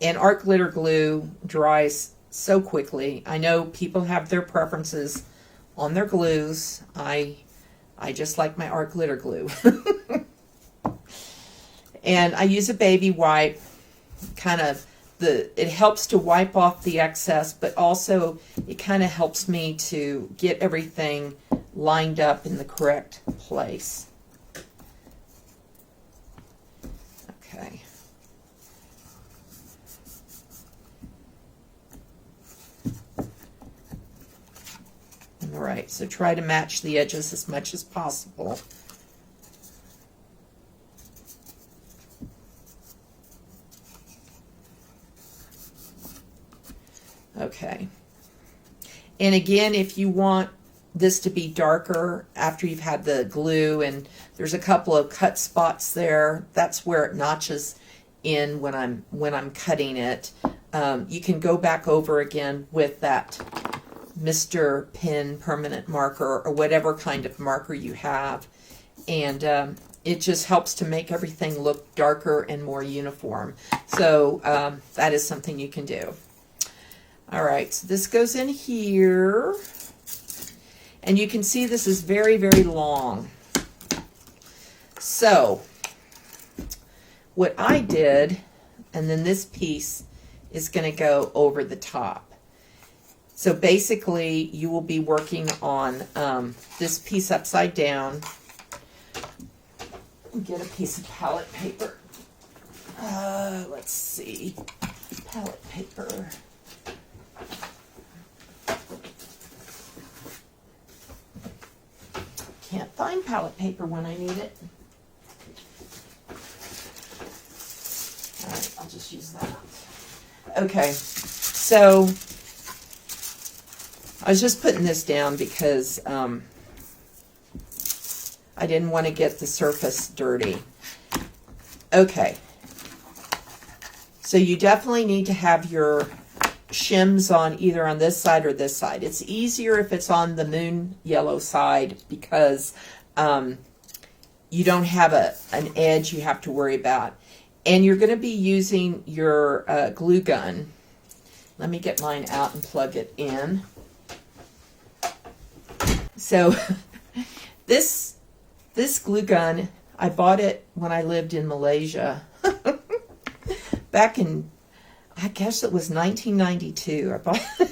And art glitter glue dries so quickly. I know people have their preferences on their glues. I just like my art glitter glue. And I use a baby wipe. It helps to wipe off the excess, but also it kind of helps me to get everything lined up in the correct place. Okay. All right, so try to match the edges as much as possible. Okay. And again, if you want this to be darker after you've had the glue and There's a couple of cut spots there. That's where it notches in when I'm cutting it. You can go back over again with that Mr. Pen permanent marker or whatever kind of marker you have, and it just helps to make everything look darker and more uniform. So that is something you can do. All right, so this goes in here, and you can see this is very, very long. So what I did, and then this piece is going to go over the top. So basically, you will be working on this piece upside down. Get a piece of palette paper. Let's see. Palette paper. Can't find palette paper when I need it. All right, I'll just use that. Okay, so I was just putting this down because I didn't want to get the surface dirty. Okay, so you definitely need to have your shims on either on this side or this side. It's easier if it's on the moon yellow side because you don't have an edge you have to worry about. And you're going to be using your glue gun. Let me get mine out and plug it in. So this glue gun, I bought it when I lived in Malaysia. Back in, I guess it was 1992. I bought it.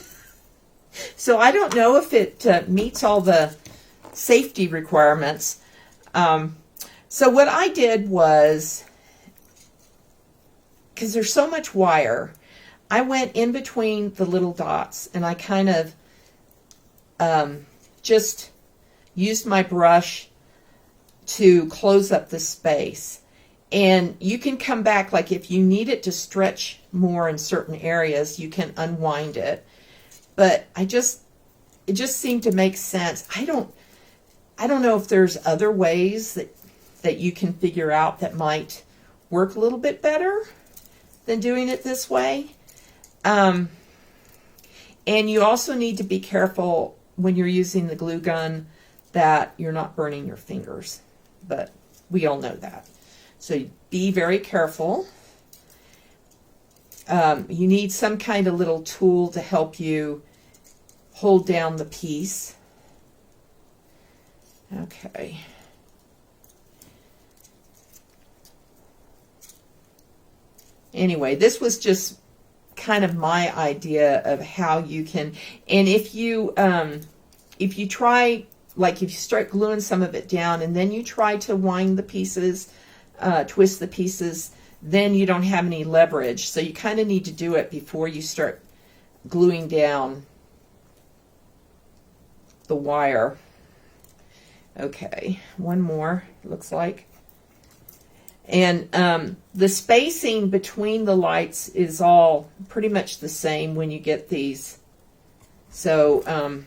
So I don't know if it meets all the safety requirements. So what I did was, because there's so much wire, I went in between the little dots and I kind of just used my brush to close up the space. And you can come back, like if you need it to stretch more in certain areas, you can unwind it. But it just seemed to make sense. I don't know if there's other ways that you can figure out that might work a little bit better than doing it this way. And you also need to be careful when you're using the glue gun that you're not burning your fingers. But we all know that. So be very careful. You need some kind of little tool to help you hold down the piece. Okay. Anyway, this was just kind of my idea of how you can, and if you try, like if you start gluing some of it down and then you try to wind the pieces, twist the pieces, then you don't have any leverage. So you kind of need to do it before you start gluing down the wire. Okay, one more, looks like. And the spacing between the lights is all pretty much the same when you get these. So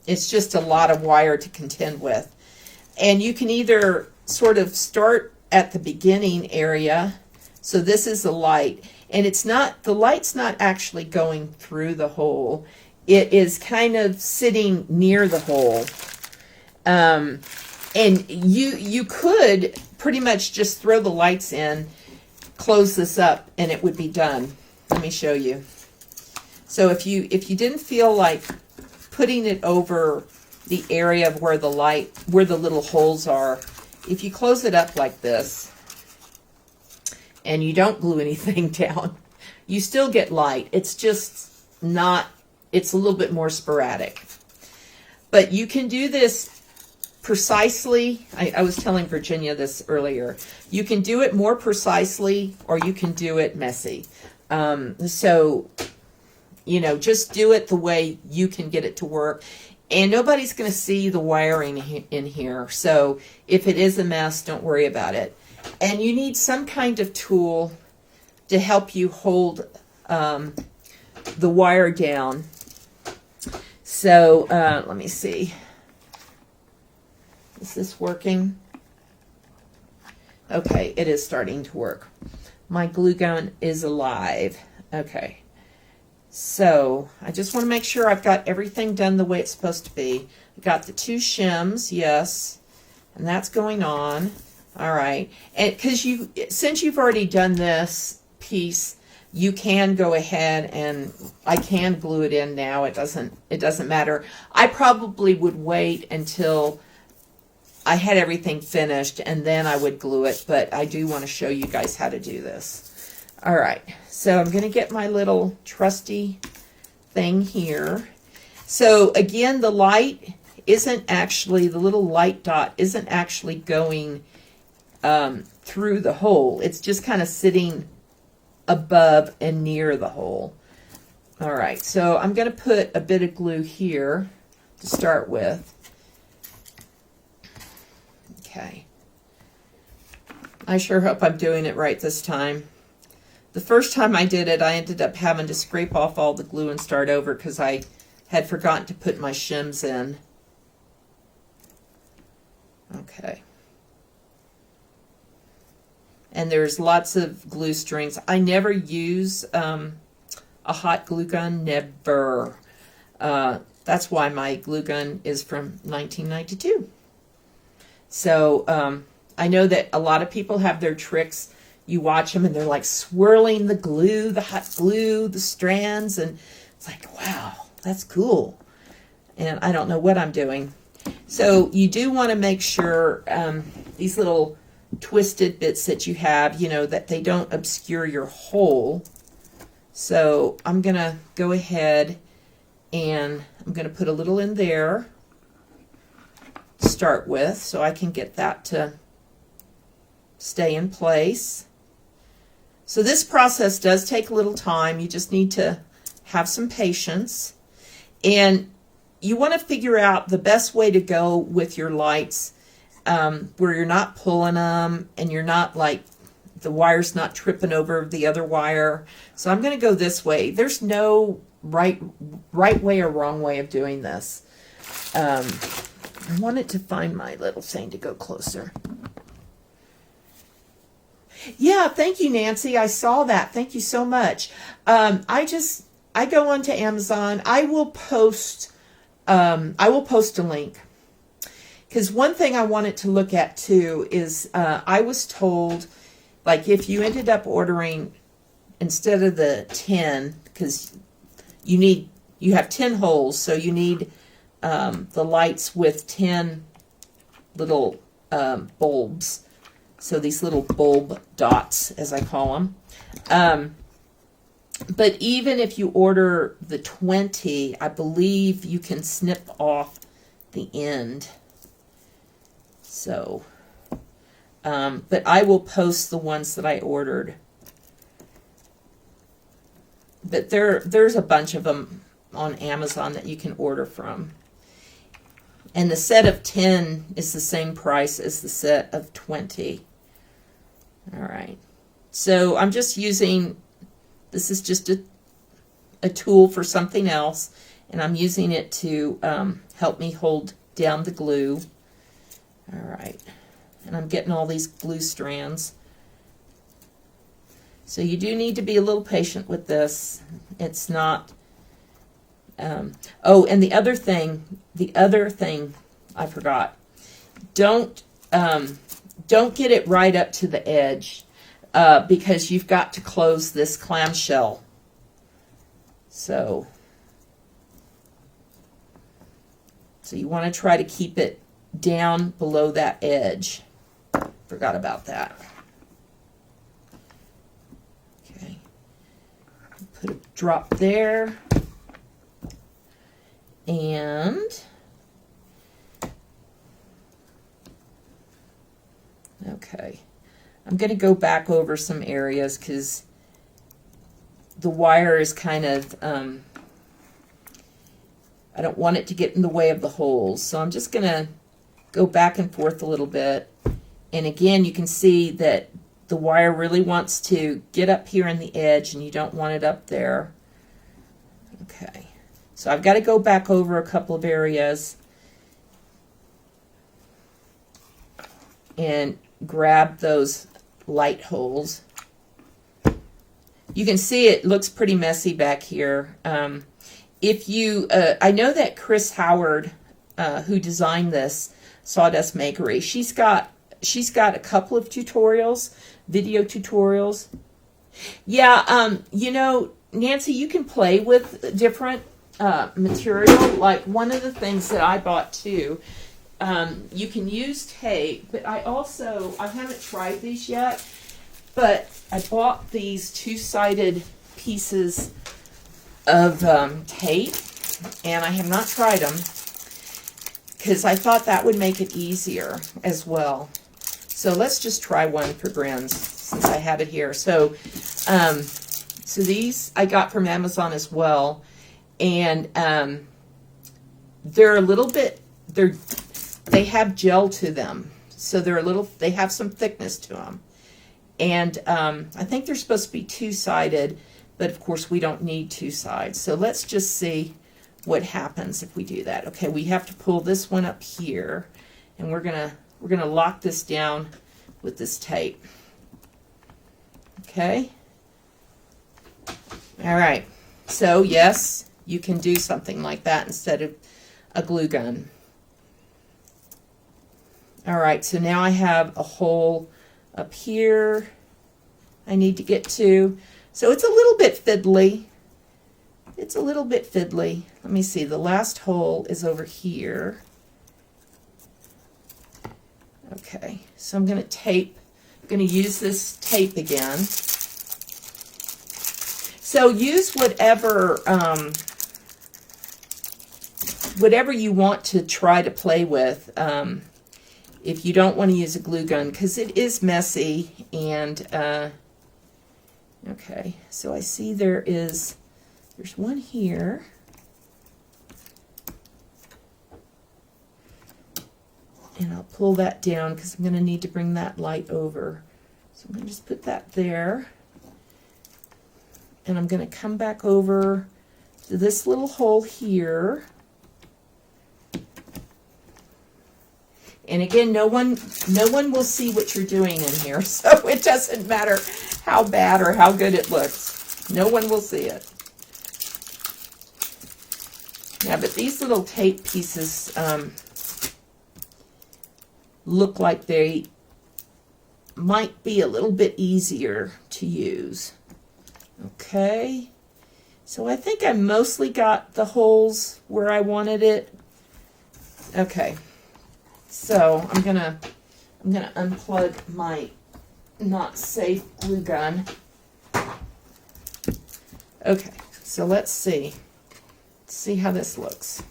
it's just a lot of wire to contend with. And you can either sort of start at the beginning area. So this is the light. And it's not, the light's not actually going through the hole. It is kind of sitting near the hole. And you could pretty much just throw the lights in, close this up, and it would be done. Let me show you. So if you didn't feel like putting it over the area of where the little holes are, if you close it up like this, and you don't glue anything down, you still get light. It's just not, it's a little bit more sporadic. But you can do this precisely. I was telling Virginia this earlier. You can do it more precisely or you can do it messy. So, just do it the way you can get it to work. And nobody's going to see the wiring in here. So if it is a mess, don't worry about it. And you need some kind of tool to help you hold the wire down. So let me see. Is this working? Okay, it is starting to work. My glue gun is alive. Okay. So I just want to make sure I've got everything done the way it's supposed to be. I got the 2 shims, yes, and that's going on. All right, and because since you've already done this piece, you can go ahead and I can glue it in now. It doesn't matter. I probably would wait until I had everything finished and then I would glue it, but I do want to show you guys how to do this. All right, so I'm going to get my little trusty thing here. So again, the light isn't actually, the little light dot isn't actually going through the hole. It's just kind of sitting above and near the hole. All right, so I'm going to put a bit of glue here to start with. Okay. I sure hope I'm doing it right this time. The first time I did it, I ended up having to scrape off all the glue and start over because I had forgotten to put my shims in. Okay. And there's lots of glue strings. I never use a hot glue gun, never. That's why my glue gun is from 1992. So I know that a lot of people have their tricks. You watch them and they're like swirling the glue, the hot glue, the strands, and it's like, wow, that's cool. And I don't know what I'm doing. So you do want to make sure these little twisted bits that you have, you know, that they don't obscure your hole. So I'm going to go ahead and I'm going to put a little in there to start with so I can get that to stay in place. So this process does take a little time. You just need to have some patience. And you want to figure out the best way to go with your lights where you're not pulling them and you're not like the wire's not tripping over the other wire. So I'm going to go this way. There's no right way or wrong way of doing this. I wanted to find my little thing to go closer. Yeah, thank you, Nancy. I saw that. Thank you so much. I go onto Amazon. I will post a link. Because one thing I wanted to look at too is I was told, like, if you ended up ordering instead of the 10, because you have 10 holes, so you need the lights with 10 little bulbs. So these little bulb dots, as I call them. But even if you order the 20, I believe you can snip off the end. So, but I will post the ones that I ordered. But there's a bunch of them on Amazon that you can order from. And the set of 10 is the same price as the set of 20. All right. So I'm just using, this is just a tool for something else, and I'm using it to help me hold down the glue. All right. And I'm getting all these glue strands. So you do need to be a little patient with this. It's not, oh, and the other thing I forgot, don't get it right up to the edge because you've got to close this clamshell. So you want to try to keep it down below that edge. Forgot about that. Okay. Put a drop there. And okay. I'm going to go back over some areas because the wire is kind of, I don't want it to get in the way of the holes. So I'm just going to go back and forth a little bit. And again, you can see that the wire really wants to get up here in the edge and you don't want it up there. Okay. So I've got to go back over a couple of areas. And grab those light holes. You can see it looks pretty messy back here. If you, I know that Kris Howard, who designed this Sawdust Makery, she's got a couple of tutorials, video tutorials. Yeah, you know, Nancy, you can play with different material. Like one of the things that I bought too, you can use tape, but I haven't tried these yet, but I bought these two-sided pieces of tape, and I have not tried them because I thought that would make it easier as well. So let's just try one for grins since I have it here. So, so these I got from Amazon as well, and they're a little bit, they have gel to them, so they have some thickness to them. And I think they're supposed to be two-sided, but of course we don't need two sides. So let's just see what happens if we do that. Okay, we have to pull this one up here, and we're gonna lock this down with this tape. Okay. All right. So yes, you can do something like that instead of a glue gun. All right. So now I have a hole up here I need to get to. So it's a little bit fiddly. It's a little bit fiddly. Let me see. The last hole is over here. Okay. So I'm going to use this tape again. So use whatever you want to try to play with. If you don't want to use a glue gun, because it is messy. And okay, so I see there's one here. And I'll pull that down because I'm going to need to bring that light over. So I'm going to just put that there. And I'm going to come back over to this little hole here. And again, no one will see what you're doing in here, so it doesn't matter how bad or how good it looks. No one will see it. Yeah, but these little tape pieces look like they might be a little bit easier to use. Okay, so I think I mostly got the holes where I wanted it. Okay. So I'm gonna unplug my not safe glue gun. Okay, so let's see how this looks.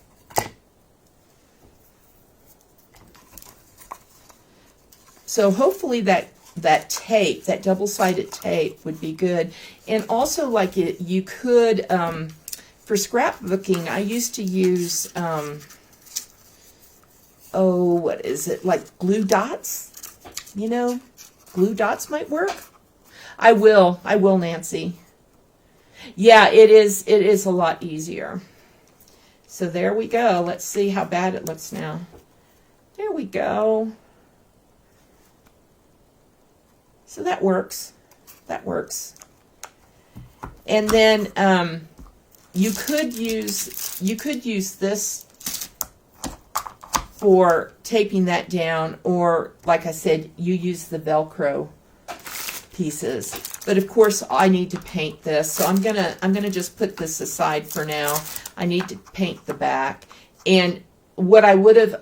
So hopefully that tape, that double-sided tape, would be good. And also, like you could for scrapbooking, I used to use. Oh, what is it? Like glue dots? You know, glue dots might work. I will, Nancy. Yeah, it is a lot easier. So there we go. Let's see how bad it looks now. There we go. So that works. That works. And then you could use this for taping that down, or like I said, you use the Velcro pieces. But of course, I need to paint this, so I'm gonna just put this aside for now. I need to paint the back. And what I would have,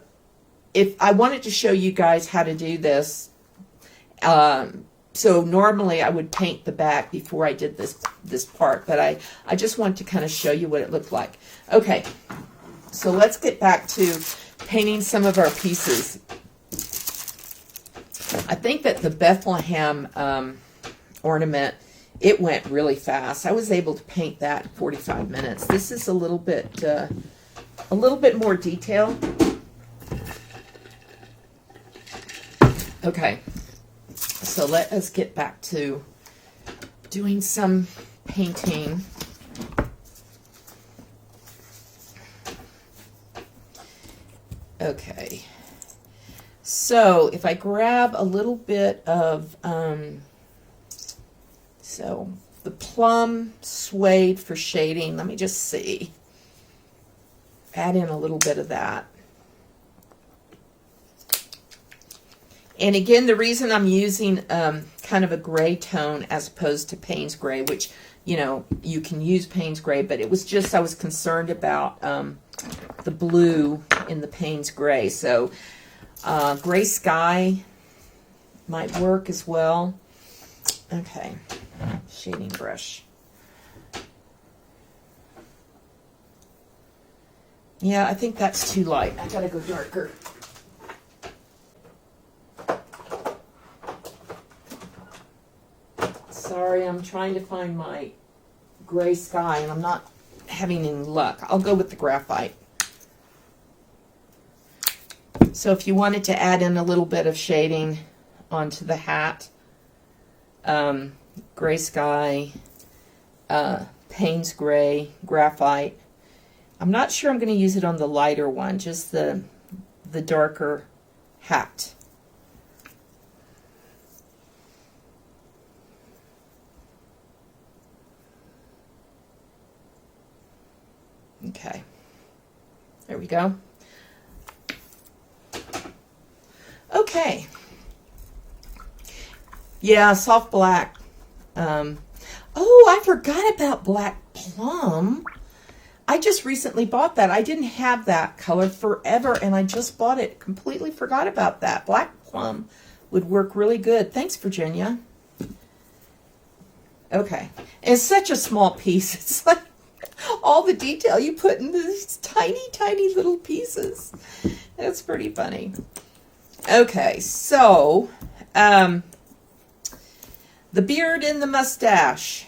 if I wanted to show you guys how to do this, so normally I would paint the back before I did this part, but I just want to kind of show you what it looked like. Okay, so let's get back to painting some of our pieces. I think that the Bethlehem ornament, it went really fast. I was able to paint that in 45 minutes. This is a little bit more detail. Okay, so let us get back to doing some painting. Okay, So if I grab a little bit of, so the plum suede for shading, let me just see. Add in a little bit of that. And again, the reason I'm using kind of a gray tone as opposed to Payne's gray, which, you know, you can use Payne's gray, but it was just I was concerned about the blue in the Payne's gray. So gray sky might work as well. Okay, shading brush. Yeah, I think that's too light. I gotta go darker. Sorry, I'm trying to find my gray sky and I'm not having any luck. I'll go with the graphite. So if you wanted to add in a little bit of shading onto the hat, gray sky, Payne's gray, graphite. I'm not sure I'm going to use it on the lighter one, just the darker hat. Okay, there we go. Okay. Yeah, soft black. Oh, I forgot about black plum. I just recently bought that. I didn't have that color forever, and I just bought it. Completely forgot about that. Black plum would work really good. Thanks, Virginia. Okay. And it's such a small piece. It's like all the detail you put in these tiny, tiny little pieces. That's pretty funny. Okay, so the beard and the mustache.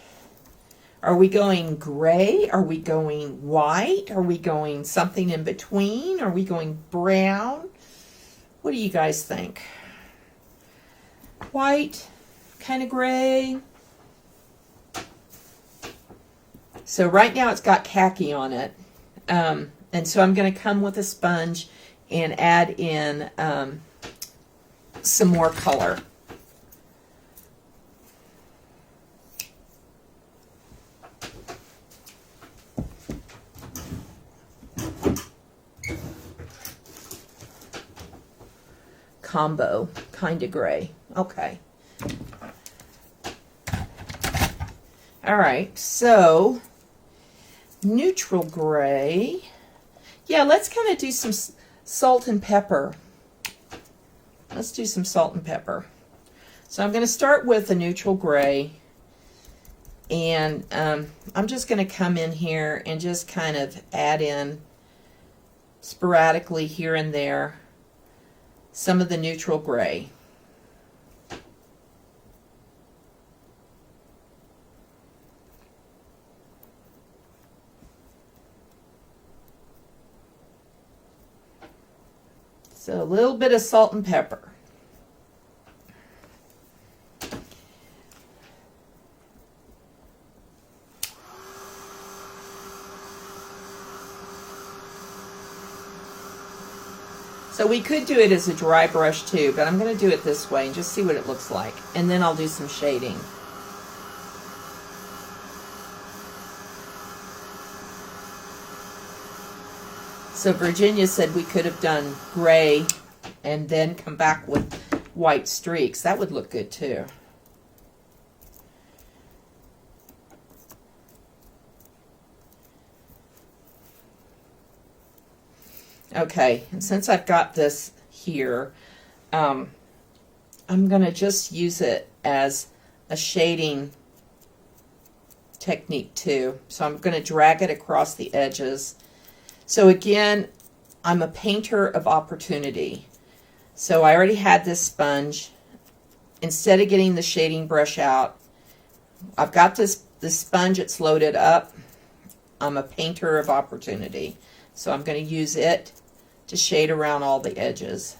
Are we going gray? Are we going white? Are we going something in between? Are we going brown? What do you guys think? White, kind of gray. So right now it's got khaki on it. And so I'm going to come with a sponge and add in some more color. Combo, kind of gray. Okay. All right, so neutral gray. Yeah, let's kind of do some salt and pepper. Let's do some salt and pepper. So I'm going to start with a neutral gray, and I'm just going to come in here and just kind of add in sporadically here and there some of the neutral gray. So a little bit of salt and pepper. So we could do it as a dry brush too, but I'm going to do it this way and just see what it looks like. And then I'll do some shading. So Virginia said we could have done gray and then come back with white streaks. That would look good too. Okay, and since I've got this here, I'm going to just use it as a shading technique too. So I'm going to drag it across the edges. So again, I'm a painter of opportunity. So I already had this sponge. Instead of getting the shading brush out, I've got this sponge, it's loaded up. I'm a painter of opportunity. So I'm going to use it to shade around all the edges.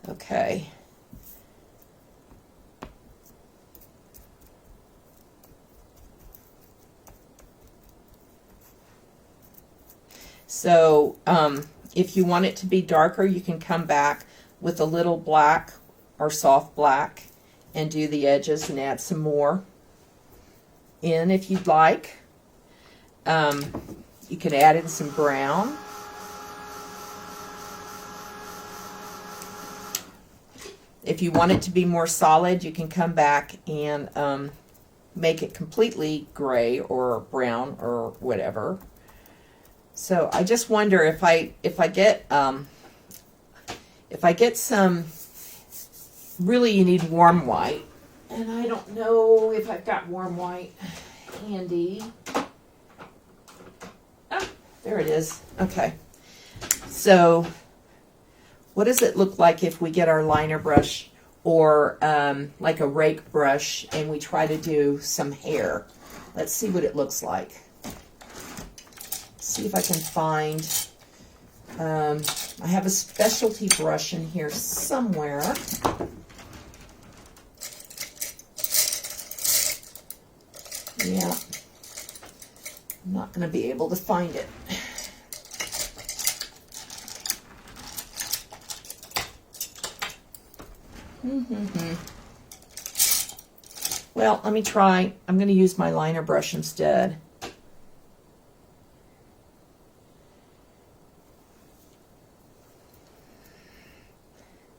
Okay. So if you want it to be darker, you can come back with a little black or soft black and do the edges and add some more in if you'd like. You can add in some brown. If you want it to be more solid, you can come back and make it completely gray or brown or whatever. So I just wonder if I get some, really you need warm white, and I don't know if I've got warm white handy. Oh, there it is. Okay. So what does it look like if we get our liner brush or like a rake brush and we try to do some hair? Let's see what it looks like. See if I can find, I have a specialty brush in here somewhere. Yeah, I'm not going to be able to find it. Well, let me try. I'm going to use my liner brush instead.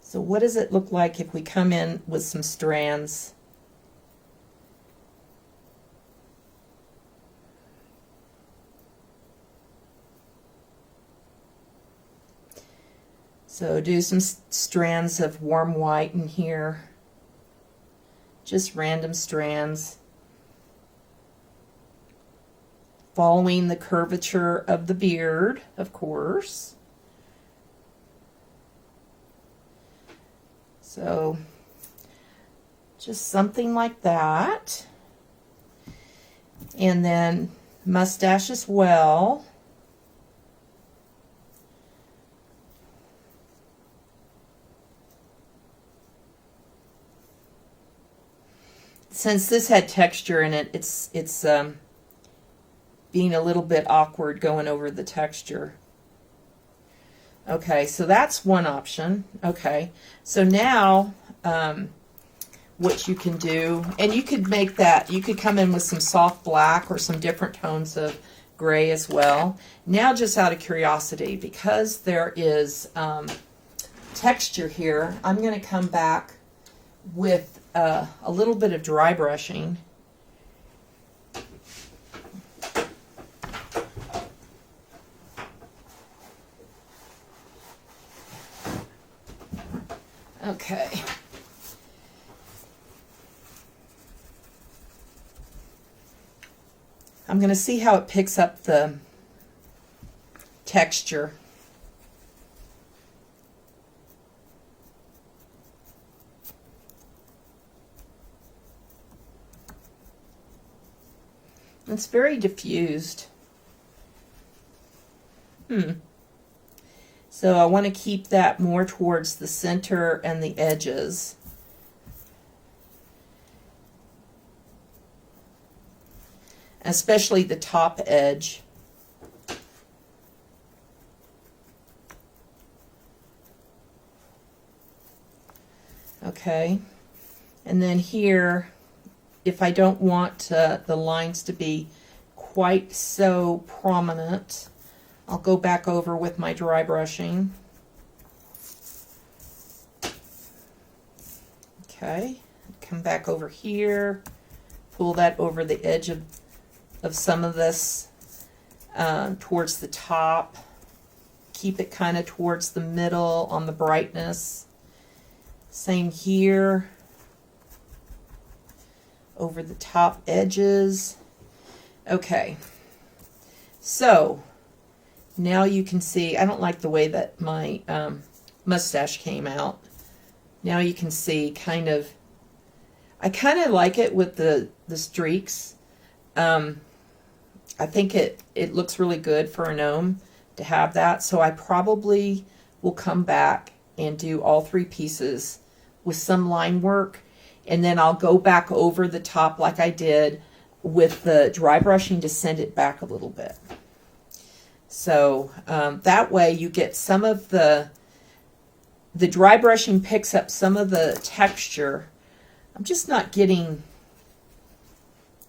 So what does it look like if we come in with some strands? So do some strands of warm white in here. Just random strands. Following the curvature of the beard, of course. So just something like that. And then mustache as well. Since this had texture in it, it's being a little bit awkward going over the texture. Okay, so that's one option. Okay, so now what you can do, and you could make that, you could come in with some soft black or some different tones of gray as well. Now, just out of curiosity, because there is texture here, I'm going to come back with a little bit of dry brushing. Okay. I'm going to see how it picks up the texture. It's very diffused. So I want to keep that more towards the center and the edges. Especially the top edge. Okay. And then here, if I don't want the lines to be quite so prominent, I'll go back over with my dry brushing. Okay, come back over here, pull that over the edge of some of this towards the top. Keep it kind of towards the middle on the brightness. Same here. Over the top edges. Okay, so now you can see, I don't like the way that my mustache came out. Now you can see kind of, I kind of like it with the streaks. I think it looks really good for a gnome to have that. So I probably will come back and do all three pieces with some line work. And then I'll go back over the top like I did with the dry brushing to send it back a little bit. So that way you get some of the dry brushing picks up some of the texture. I'm just not getting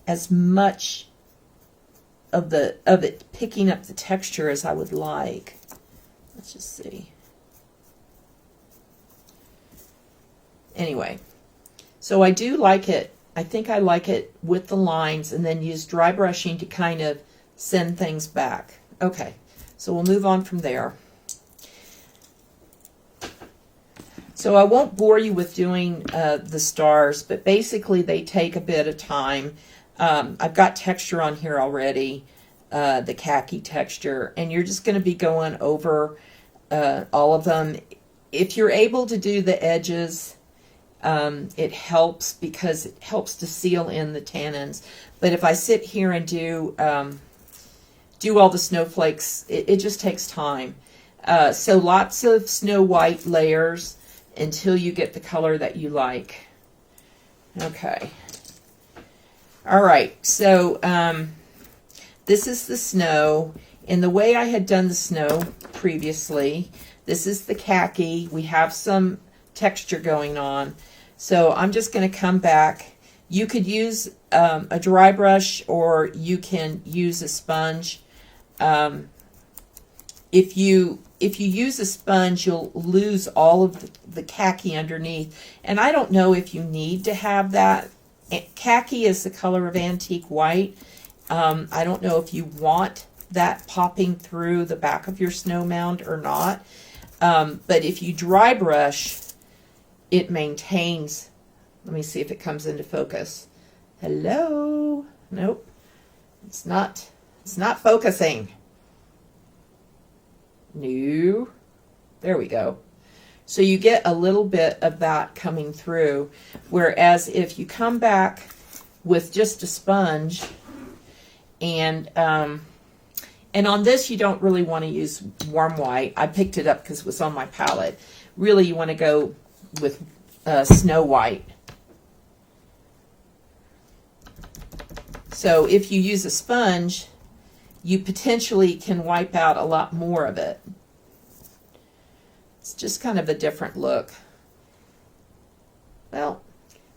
as much of it picking up the texture as I would like. Let's just see. Anyway, so I do like it. I think I like it with the lines, and then use dry brushing to kind of send things back. Okay, so we'll move on from there. So I won't bore you with doing the stars, but basically they take a bit of time. I've got texture on here already, the khaki texture, and you're just going to be going over all of them. If you're able to do the edges, it helps because it helps to seal in the tannins. But if I sit here and do all the snowflakes, it just takes time. So lots of snow white layers until you get the color that you like. Okay. All right, so this is the snow. In the way I had done the snow previously, this is the khaki. We have some texture going on. So I'm just going to come back. You could use a dry brush, or you can use a sponge. If you use a sponge, you'll lose all of the khaki underneath. And I don't know if you need to have that. Khaki is the color of antique white. I don't know if you want that popping through the back of your snow mound or not. But if you dry brush, it maintains. Let me see if it comes into focus. Hello? Nope. It's not focusing. No. There we go. So you get a little bit of that coming through, whereas if you come back with just a sponge, and on this you don't really want to use warm white. I picked it up because it was on my palette. Really, you want to go with snow white. So if you use a sponge, you potentially can wipe out a lot more of it. It's just kind of a different look. Well,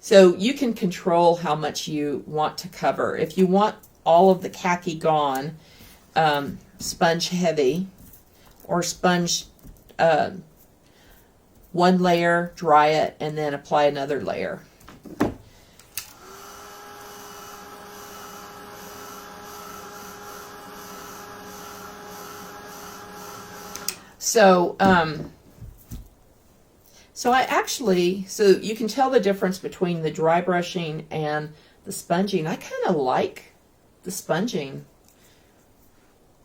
so you can control how much you want to cover. If you want all of the khaki gone, sponge heavy, or sponge one layer, dry it, and then apply another layer. So, so you can tell the difference between the dry brushing and the sponging. I kind of like the sponging.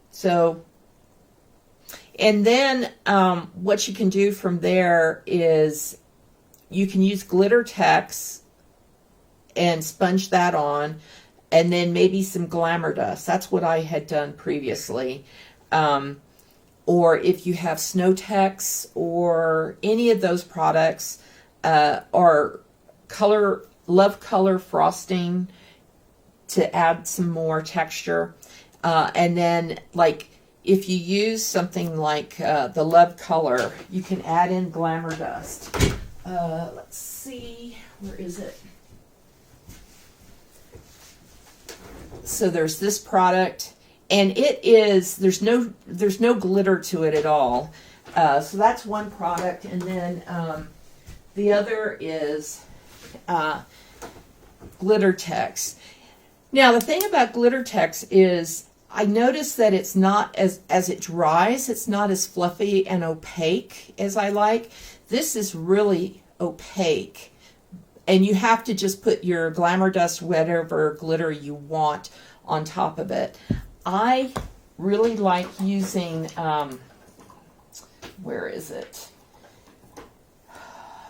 So, and then what you can do from there is you can use glitter text and sponge that on, and then maybe some glamour dust. That's what I had done previously. Or if you have Snow Tex or any of those products, or Love Color frosting to add some more texture. And then, like, if you use something like the Love Color, you can add in glamour dust. Let's see, where is it? So there's this product. And it is, there's no glitter to it at all. So that's one product. And then the other is glitter text. Now the thing about glitter text is I noticed that it's not, as it dries, it's not as fluffy and opaque as I like. This is really opaque. And you have to just put your glamour dust, whatever glitter you want, on top of it. I really like using, where is it?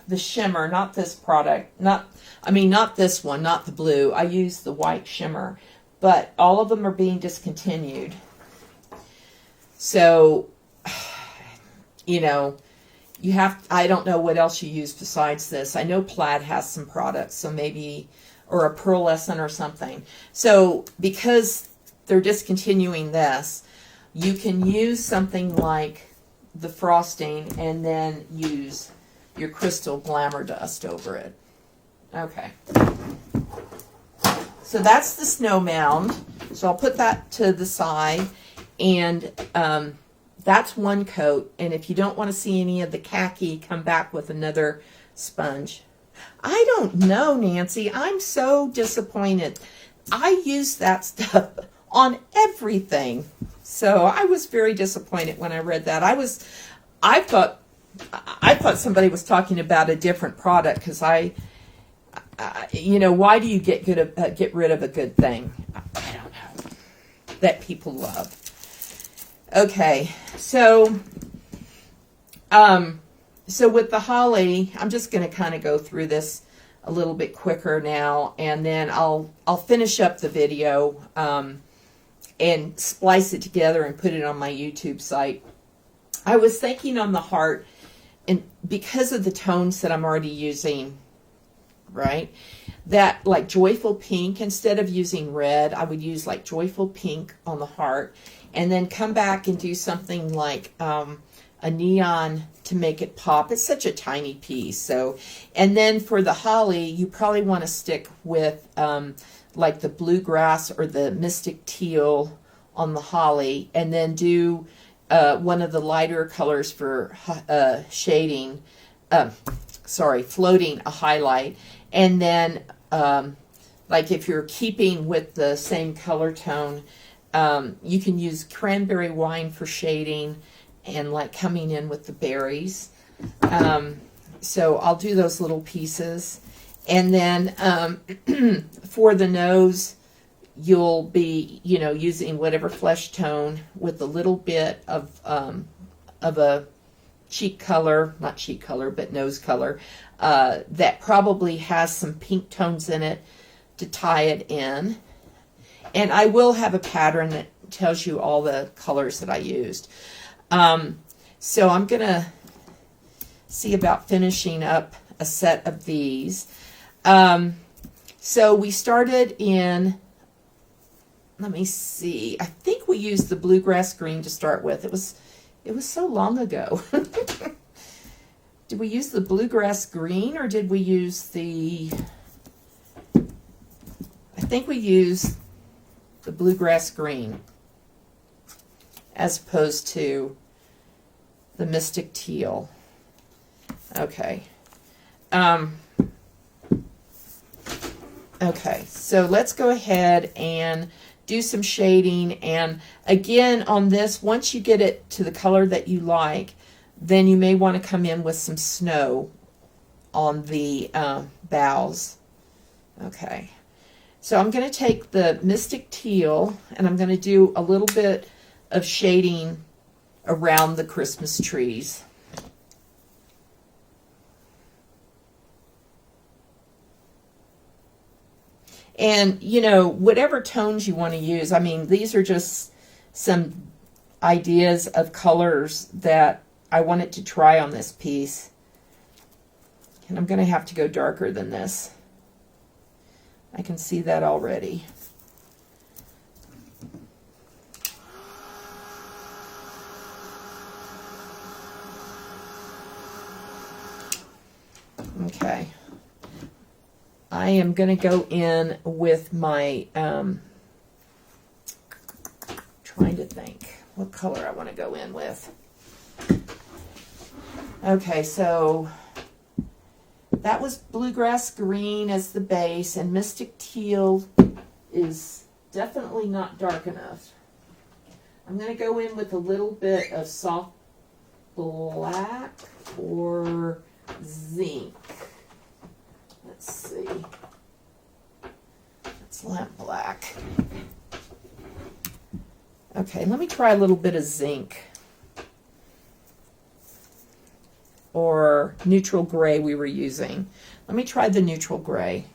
The shimmer, not this product, not this one, not the blue. I use the white shimmer, but all of them are being discontinued. So, you know, I don't know what else you use besides this. I know Plaid has some products, so maybe, or a Pearlescent or something. So, because they're discontinuing this, you can use something like the frosting and then use your crystal glamour dust over it. Okay. So that's the snow mound. So I'll put that to the side. And that's one coat. And if you don't want to see any of the khaki, come back with another sponge. I don't know, Nancy. I'm so disappointed. I use that stuff on everything. So I was very disappointed when I read that. I thought somebody was talking about a different product, because you know, why do you get rid of a good thing? I don't know. That people love. Okay, so with the holly, I'm just going to kind of go through this a little bit quicker now, and then I'll finish up the video and splice it together and put it on my YouTube site. I was thinking on the heart, and because of the tones that I'm already using, right, that like joyful pink, instead of using red, I would use like joyful pink on the heart, and then come back and do something like a neon to make it pop. It's such a tiny piece. So, and then for the holly, you probably want to stick with like the bluegrass or the mystic teal on the holly, and then do one of the lighter colors for shading, floating a highlight. And then like if you're keeping with the same color tone, you can use cranberry wine for shading and like coming in with the berries. So I'll do those little pieces. And then for the nose, you'll be, you know, using whatever flesh tone with a little bit of a cheek color, not cheek color, but nose color, that probably has some pink tones in it to tie it in. And I will have a pattern that tells you all the colors that I used. So I'm going to see about finishing up a set of these. So we started in, let me see, I think we used the bluegrass green to start with. It was so long ago. Did we use the bluegrass green, or did we use the, I think we used the bluegrass green as opposed to the mystic teal. Okay. Okay, so let's go ahead and do some shading. And again, on this, once you get it to the color that you like, then you may want to come in with some snow on the boughs. Okay, so I'm going to take the mystic teal and I'm going to do a little bit of shading around the Christmas trees. And, you know, whatever tones you want to use. I mean, these are just some ideas of colors that I wanted to try on this piece. And I'm going to have to go darker than this. I can see that already. Okay. I am going to go in with my, trying to think what color I want to go in with. Okay, so that was bluegrass green as the base, and mystic teal is definitely not dark enough. I'm going to go in with a little bit of soft black or zinc. Let's see. It's lamp black. Okay, let me try a little bit of zinc. Or neutral gray we were using. Let me try the neutral gray.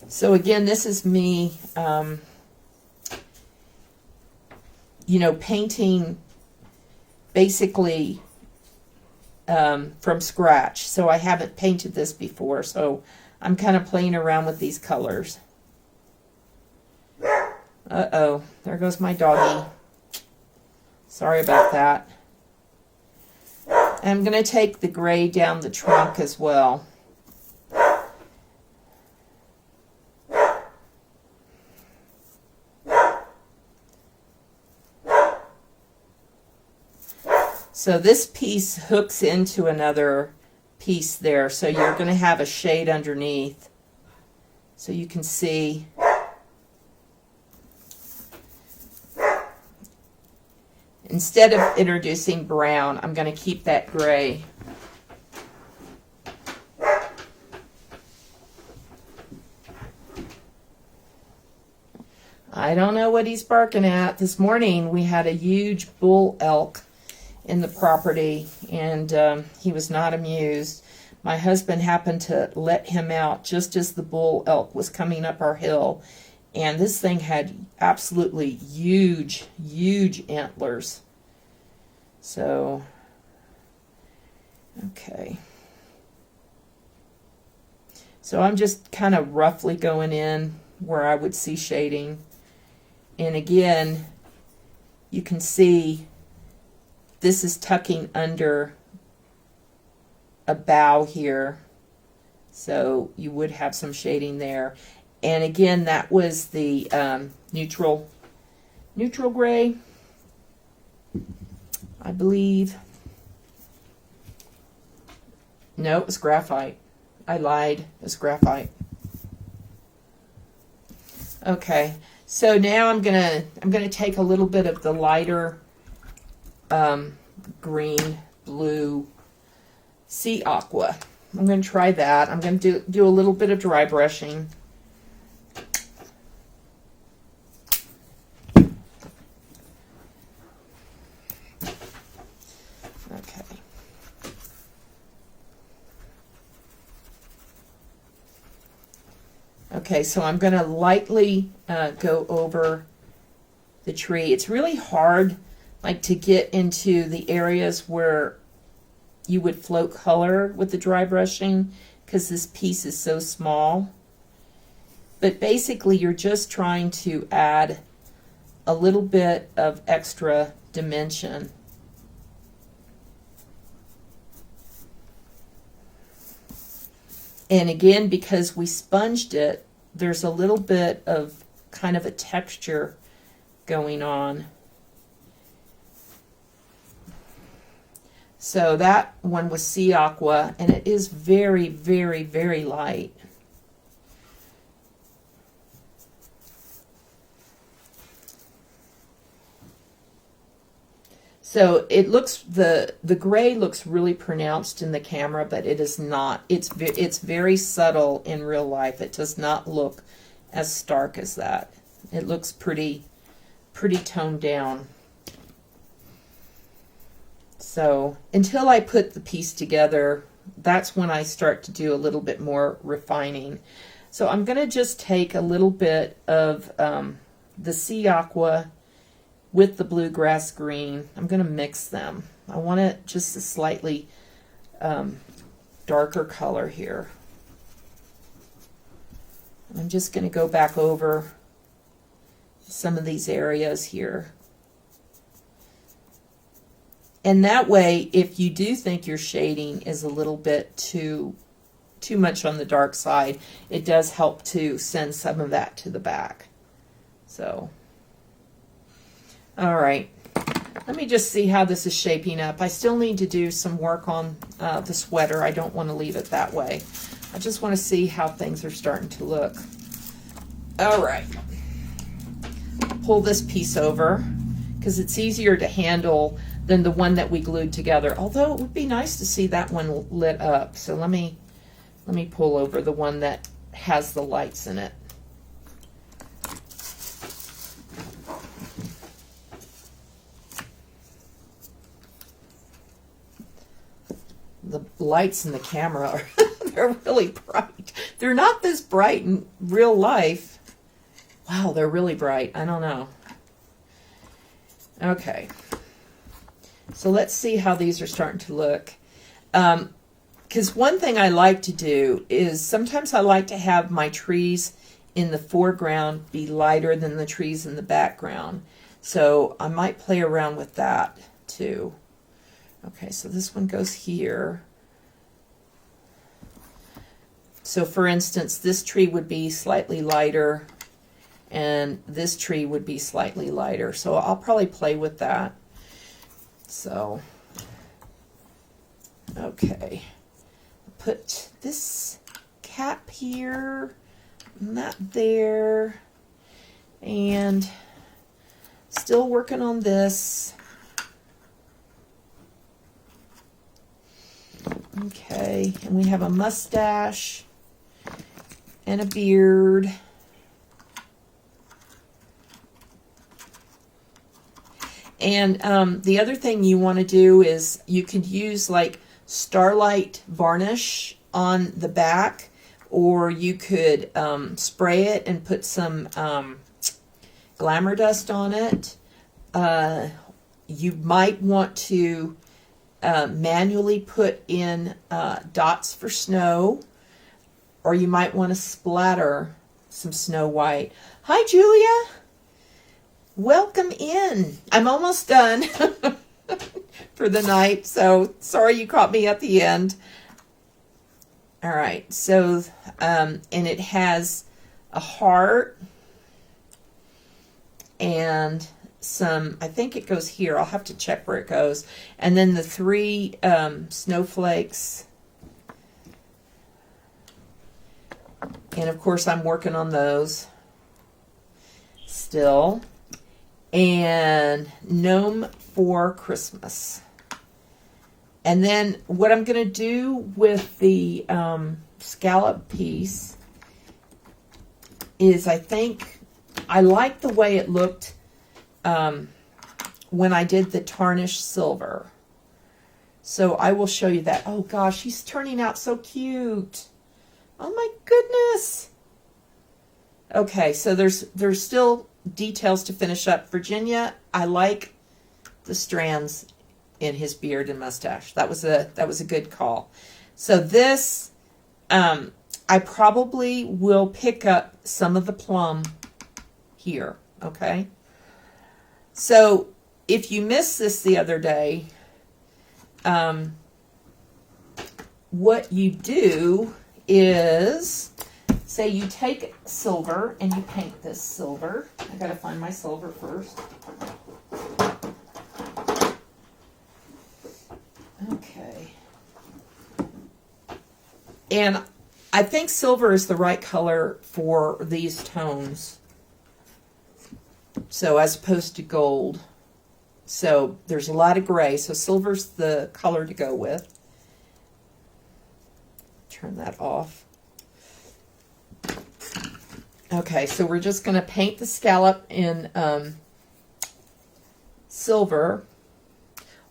So again, this is me, you know, painting basically from scratch. So I haven't painted this before, so I'm kind of playing around with these colors. Uh-oh, there goes my doggy. Sorry about that. I'm going to take the gray down the trunk as well. So this piece hooks into another piece there, so you're going to have a shade underneath so you can see. Instead of introducing brown, I'm going to keep that gray. I don't know what he's barking at. This morning we had a huge bull elk in the property, and he was not amused. My husband happened to let him out just as the bull elk was coming up our hill, and this thing had absolutely huge, huge antlers. So, okay. So I'm just kind of roughly going in where I would see shading. And again, you can see this is tucking under a bough here, so you would have some shading there. And again, that was the neutral gray, I believe. No, it was graphite. I lied. It was graphite. Okay, so now I'm gonna take a little bit of the lighter green, blue, sea aqua. I'm going to try that. I'm going to do a little bit of dry brushing. Okay. Okay, so I'm going to lightly go over the tree. It's really hard to get into the areas where you would float color with the dry brushing because this piece is so small. But basically you're just trying to add a little bit of extra dimension. And again, because we sponged it, there's a little bit of kind of a texture going on. So that one was sea aqua, and it is very, very, very light. So it looks, the gray looks really pronounced in the camera, but it is not. It's very subtle in real life. It does not look as stark as that. It looks pretty toned down. So until I put the piece together, that's when I start to do a little bit more refining. So I'm going to just take a little bit of the sea aqua with the bluegrass green. I'm going to mix them. I want it just a slightly darker color here. I'm just going to go back over some of these areas here. And that way, if you do think your shading is a little bit too much on the dark side, it does help to send some of that to the back. So, all right. Let me just see how this is shaping up. I still need to do some work on the sweater. I don't want to leave it that way. I just want to see how things are starting to look. All right. Pull this piece over because it's easier to handle than the one that we glued together. Although it would be nice to see that one lit up. So let me pull over the one that has the lights in it. The lights in the camera are they're really bright. They're not this bright in real life. Wow, they're really bright. I don't know. Okay. So let's see how these are starting to look. because one thing I like to do is sometimes I like to have my trees in the foreground be lighter than the trees in the background. So I might play around with that too. Okay, so this one goes here. So for instance, this tree would be slightly lighter and this tree would be slightly lighter. So I'll probably play with that. So, okay. Put this cap here, and that there, and still working on this. Okay, and we have a mustache and a beard. And the other thing you want to do is you could use like Starlight varnish on the back, or you could spray it and put some glamour dust on it. You might want to manually put in dots for snow, or you might want to splatter some snow white. Hi, Julia. Welcome in. I'm almost done for the night, so sorry you caught me at the end. All right, so, and it has a heart and some, I think it goes here. I'll have to check where it goes. And then the 3 snowflakes. And of course, I'm working on those still. And Gnome for Christmas. And then what I'm going to do with the scallop piece is I think I like the way it looked when I did the tarnished silver. So I will show you that. Oh gosh, he's turning out so cute. Oh my goodness. Okay, so there's still details to finish up. Virginia, I like the strands in his beard and mustache. That was a good call. So this, I probably will pick up some of the plum here. Okay. So if you missed this the other day, what you do is, say you take silver and you paint this silver. I gotta find my silver first. Okay. And I think silver is the right color for these tones. So as opposed to gold. So there's a lot of gray. So silver's the color to go with. Turn that off. Okay, so we're just going to paint the scallop in silver.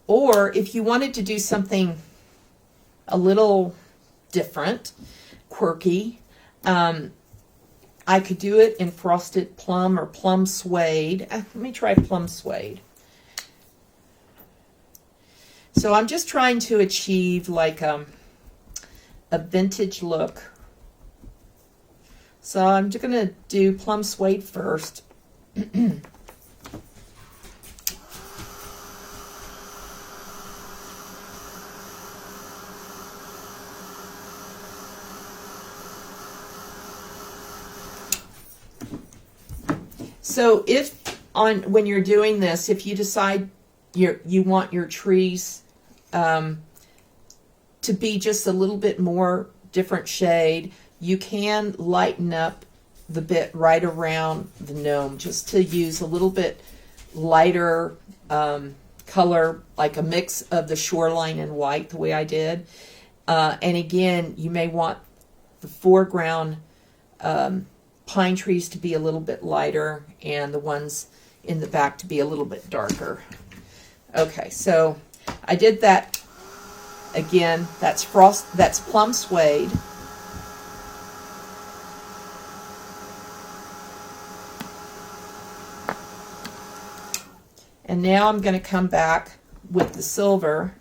Or if you wanted to do something a little different, quirky, I could do it in frosted plum or plum suede. Let me try plum suede. So I'm just trying to achieve like a vintage look. So I'm just going to do plum suede first. So when you're doing this, if you decide you want your trees to be just a little bit more different shade, you can lighten up the bit right around the gnome just to use a little bit lighter color, like a mix of the shoreline and white, the way I did. And again, you may want the foreground pine trees to be a little bit lighter and the ones in the back to be a little bit darker. Okay, so I did that again. That's plum suede. And now I'm going to come back with the silver,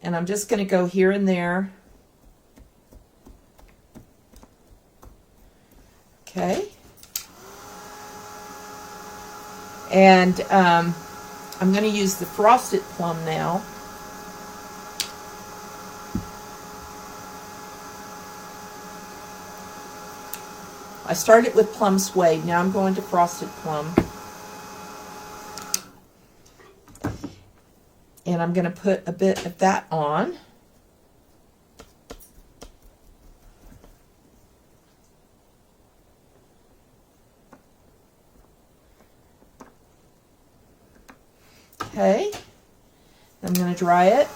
and I'm just going to go here and there Okay. And I'm going to use the frosted plum now. I started with plum suede. Now I'm going to frosted plum. And I'm going to put a bit of that on. Okay. I'm going to dry it.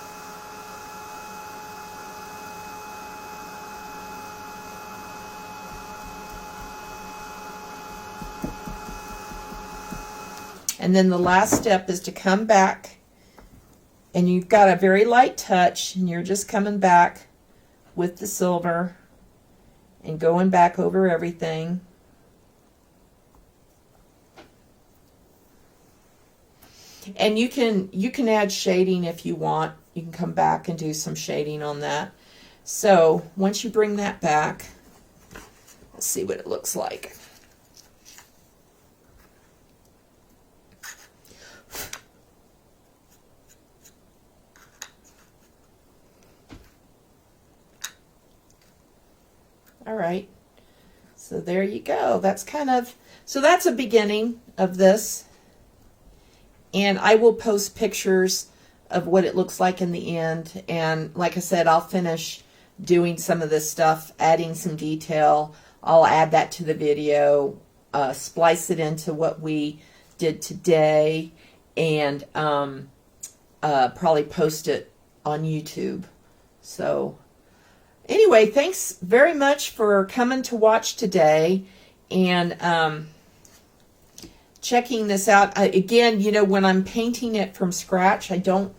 And then the last step is to come back, and you've got a very light touch, and you're just coming back with the silver and going back over everything. And you can add shading if you want. You can come back and do some shading on that. So once you bring that back, let's see what it looks like. All right, so there you go. That's that's a beginning of this. And I will post pictures of what it looks like in the end. And like I said, I'll finish doing some of this stuff, adding some detail. I'll add that to the video, splice it into what we did today, and probably post it on YouTube. So anyway, thanks very much for coming to watch today and checking this out. Again, you know, when I'm painting it from scratch, I don't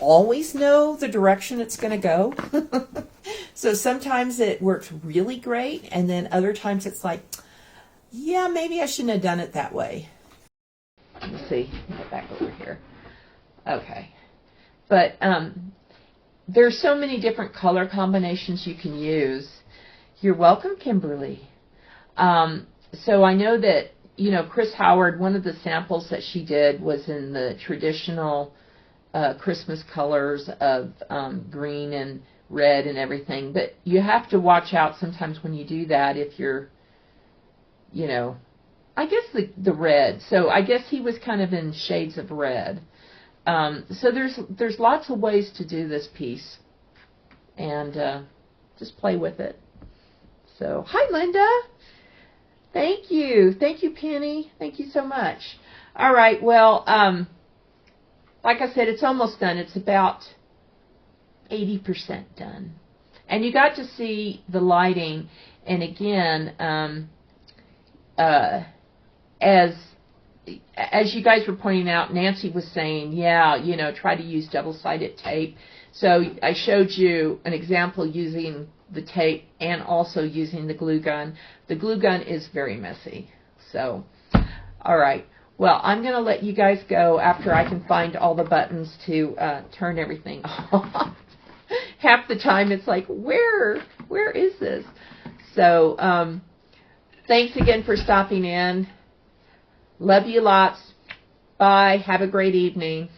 always know the direction it's going to go. So sometimes it works really great, and then other times it's like, yeah, maybe I shouldn't have done it that way. Let's see. Get back over here. Okay. But there's so many different color combinations you can use. You're welcome, Kimberly. So I know that, you know, Kris Howard, one of the samples that she did was in the traditional Christmas colors of green and red and everything. But you have to watch out sometimes when you do that if you're, you know, I guess the red. So I guess he was kind of in shades of red. So there's lots of ways to do this piece, and just play with it. So hi, Linda. Thank you, Penny. Thank you so much. All right, well, like I said, it's almost done. It's about 80% done, and you got to see the lighting. And again, as you guys were pointing out, Nancy was saying, yeah, you know, try to use double-sided tape. So I showed you an example using the tape and also using the glue gun. The glue gun is very messy. So, all right. Well, I'm going to let you guys go after I can find all the buttons to turn everything off. Half the time it's like, where is this? So, thanks again for stopping in. Love you lots. Bye. Have a great evening.